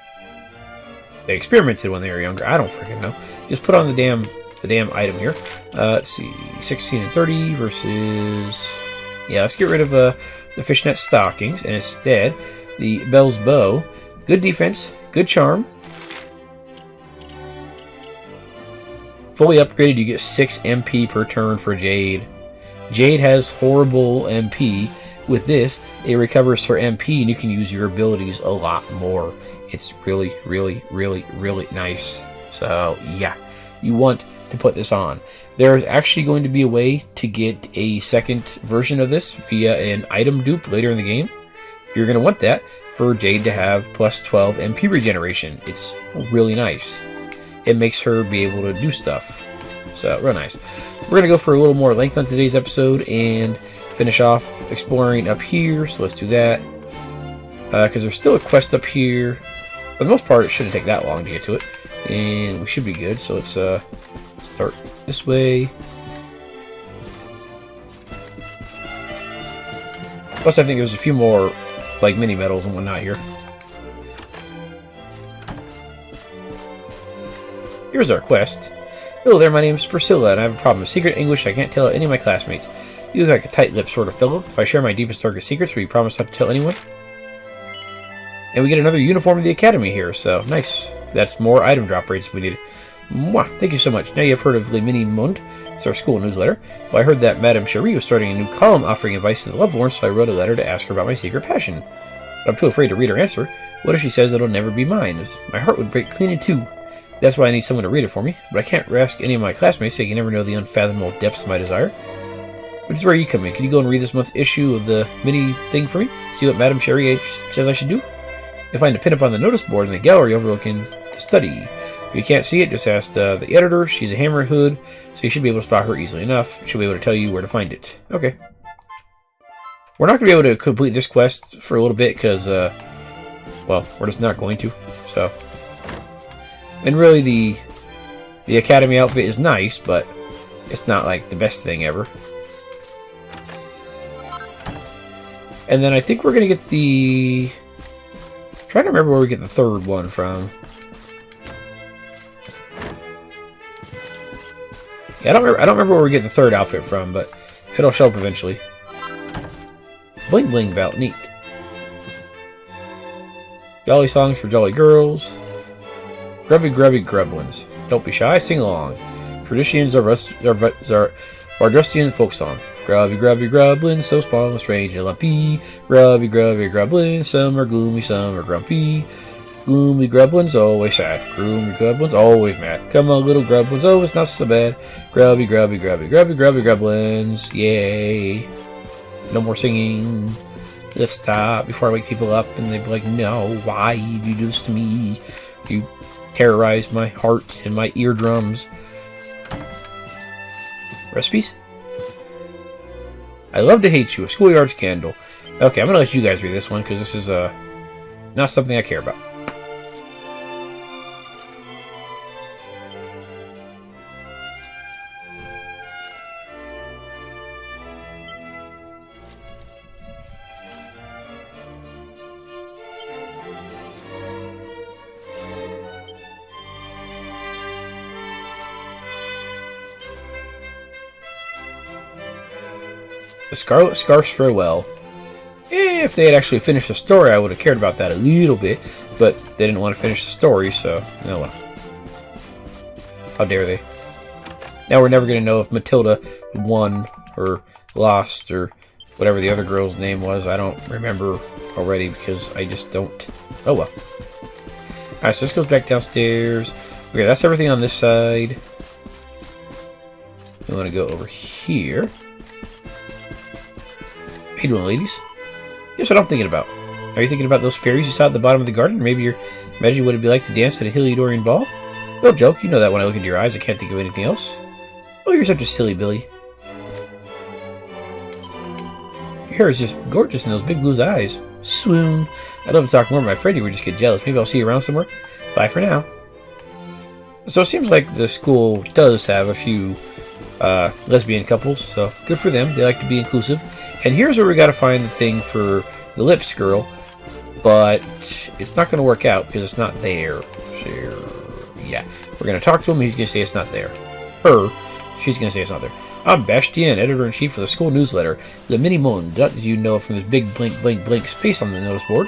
they experimented when they were younger. I don't freaking know. Just put on the damn item here. Let's see, 16 and 30 versus. Yeah, let's get rid of the fishnet stockings and instead the Belle's bow. Good defense, good charm. Fully upgraded, you get 6 MP per turn for Jade. Jade has horrible MP. With this, it recovers her MP, and you can use your abilities a lot more. It's really, really, really, really nice. So, yeah, you want to put this on. There's actually going to be a way to get a second version of this via an item dupe later in the game. You're going to want that for Jade to have plus 12 MP regeneration. It's really nice. It makes her be able to do stuff. So, real nice. We're going to go for a little more length on today's episode and finish off exploring up here. So let's do that. Because there's still a quest up here. For the most part, it shouldn't take that long to get to it. And we should be good. So let's start this way. Plus, I think there's a few more like mini medals and whatnot here. Here's our quest. Hello there, my name is Priscilla, and I have a problem with secret English I can't tell any of my classmates. You look like a tight-lipped sort of fellow. If I share my deepest, darkest secrets, will you promise not to tell anyone? And we get another uniform of the Academy here, so nice. That's more item drop rates if we need it. Mwah, thank you so much. Now you have heard of Le Mini Monde. It's our school newsletter. Well, I heard that Madame Cherie was starting a new column offering advice to the lovelorn, so I wrote a letter to ask her about my secret passion. But I'm too afraid to read her answer. What if she says it'll never be mine? My heart would break clean in two. That's why I need someone to read it for me. But I can't ask any of my classmates, so you can never know the unfathomable depths of my desire. Which is where you come in. Can you go and read this month's issue of the mini thing for me? See what Madame Cherie says I should do? You'll find a pin up on the notice board in the gallery overlooking the study. If you can't see it, just ask the editor. She's a hammerhead, so you should be able to spot her easily enough. She'll be able to tell you where to find it. Okay. We're not going to be able to complete this quest for a little bit because, well, we're just not going to. So, and really, the Academy outfit is nice, but it's not like the best thing ever. And then I think we're going to get the. I'm trying to remember where we get the third one from. Yeah, I don't remember where we get the third outfit from, but It'll show up eventually. Bling bling belt, neat. Jolly songs for jolly girls. Grubby grubby grublins. Don't be shy, sing along. Traditions are Vardustian folk song. Grubby grubby grublins, so small and strange and lumpy. Grubby grubby grublins, some are gloomy, some are grumpy. Gloomy grublins, always sad. Gloomy grublins, always mad. Come on, little grublins, oh, it's not so bad. Grubby grubby grubby grubby grubby grublins, yay. No more singing. Let's stop before I wake people up and they'd be like, no, why did you do this to me? You terrorized my heart and my eardrums. Recipes? I love to hate you, a schoolyard scandal. Okay, I'm gonna let you guys read this one because this is not something I care about. The Scarlet Scarf's Farewell. If they had actually finished the story, I would have cared about that a little bit, but they didn't want to finish the story, so, oh well. How dare they. Now we're never going to know if Matilda won, or lost, or whatever the other girl's name was. I don't remember already, because I just don't. Oh well. Alright, so this goes back downstairs. Okay, that's everything on this side. We want to go over here. How you doing, ladies? Here's what I'm thinking about. Are you thinking about those fairies you saw at the bottom of the garden? Or maybe you're imagining what it'd be like to dance at a Heliodorian ball? No joke, you know that when I look into your eyes, I can't think of anything else. Oh, you're such a silly Billy. Your hair is just gorgeous in those big blue eyes. Swoon. I'd love to talk more, but I'm afraid you would just get jealous. Maybe I'll see you around somewhere. Bye for now. So it seems like the school does have a few lesbian couples, so good for them. They like to be inclusive. And here's where we gotta find the thing for the lips girl, but it's not gonna work out because it's not there. Yeah, we're gonna talk to him. He's gonna say it's not there. She's gonna say it's not there. I'm Bastien, editor-in-chief of the school newsletter, Le Mini Monde. What did you know from this big blink, blink, blink space on the notice board?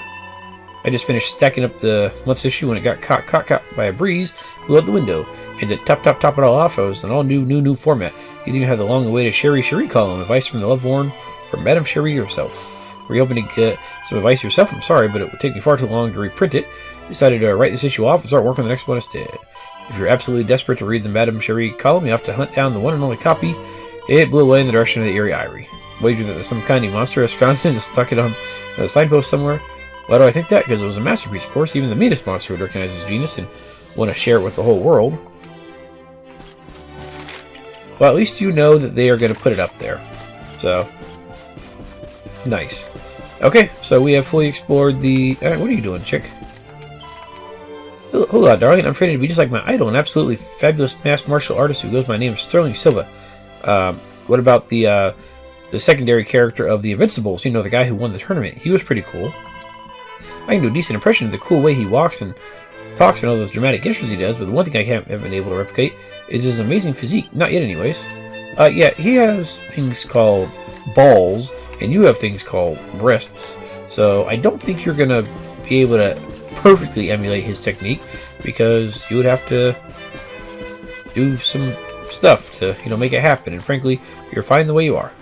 I just finished stacking up the month's issue when it got caught by a breeze, blew out the window. And to top it all off, it was an all new format. You even had the long-awaited Cherie column, advice from the loveworn, from Madame Cherie herself. Were you hoping to get some advice yourself? I'm sorry, but it would take me far too long to reprint it. Decided to write this issue off and start working on the next one instead. If you're absolutely desperate to read the Madame Cherie column, you have to hunt down the one and only copy. It blew away in the direction of the eerie Ivory. Wager that some kind of monster has found it and stuck it on a signpost somewhere. Why do I think that? Because it was a masterpiece, of course. Even the meanest monster would recognize its genius and want to share it with the whole world. Well, at least you know that they are going to put it up there. So, nice. Okay, so we have fully explored the... what are you doing, chick? Hola, darling. I'm training to be just like my idol, an absolutely fabulous masked martial artist who goes by the name of Sterling Silva. What about the secondary character of the Invincibles? You know, the guy who won the tournament. He was pretty cool. I can do a decent impression of the cool way he walks and talks and all those dramatic gestures he does, but the one thing I haven't been able to replicate is his amazing physique. Not yet, anyways. Yeah, he has things called balls, and you have things called breasts, so I don't think you're gonna be able to perfectly emulate his technique, because you would have to do some stuff to, you know, make it happen, and frankly, you're fine the way you are.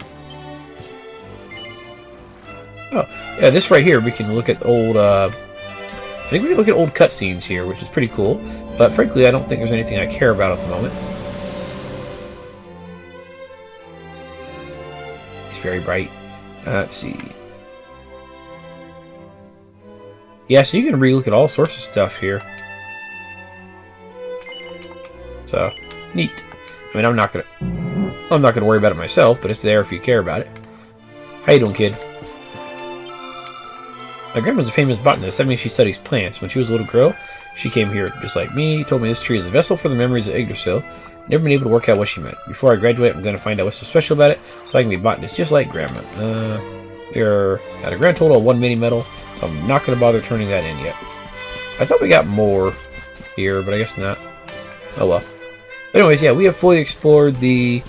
Oh, yeah, this right here, we can look at old, I think we can look at old cutscenes here, which is pretty cool, but frankly, I don't think there's anything I care about at the moment. It's very bright. Let's see. Yeah, so you can relook at all sorts of stuff here. So, neat. I mean, I'm not gonna worry about it myself, but it's there if you care about it. How you doing, kid? My grandma's a famous botanist. That means she studies plants. When she was a little girl, she came here just like me. Told me this tree is a vessel for the memories of Yggdrasil. Never been able to work out what she meant. Before I graduate, I'm going to find out what's so special about it, so I can be a botanist just like Grandma. We're at a grand total of 1 mini medal, so I'm not going to bother turning that in yet. I thought we got more here, but I guess not. Oh well. But anyways, yeah, we have fully explored the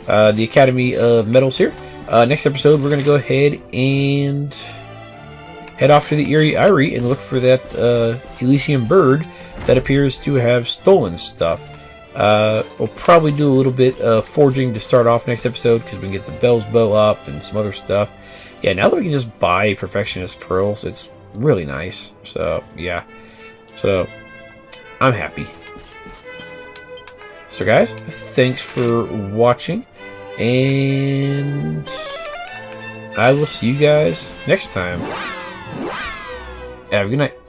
the Academy of Metals here. Next episode, we're going to go ahead and head off to the Eerie Eyrie and look for that Elysian bird that appears to have stolen stuff. We'll probably do a little bit of forging to start off next episode because we can get the Bell's Bow up and some other stuff. Yeah, now that we can just buy Perfectionist Pearls, it's really nice. So, yeah. So, I'm happy. So, guys, thanks for watching. And I will see you guys next time. Have a good night.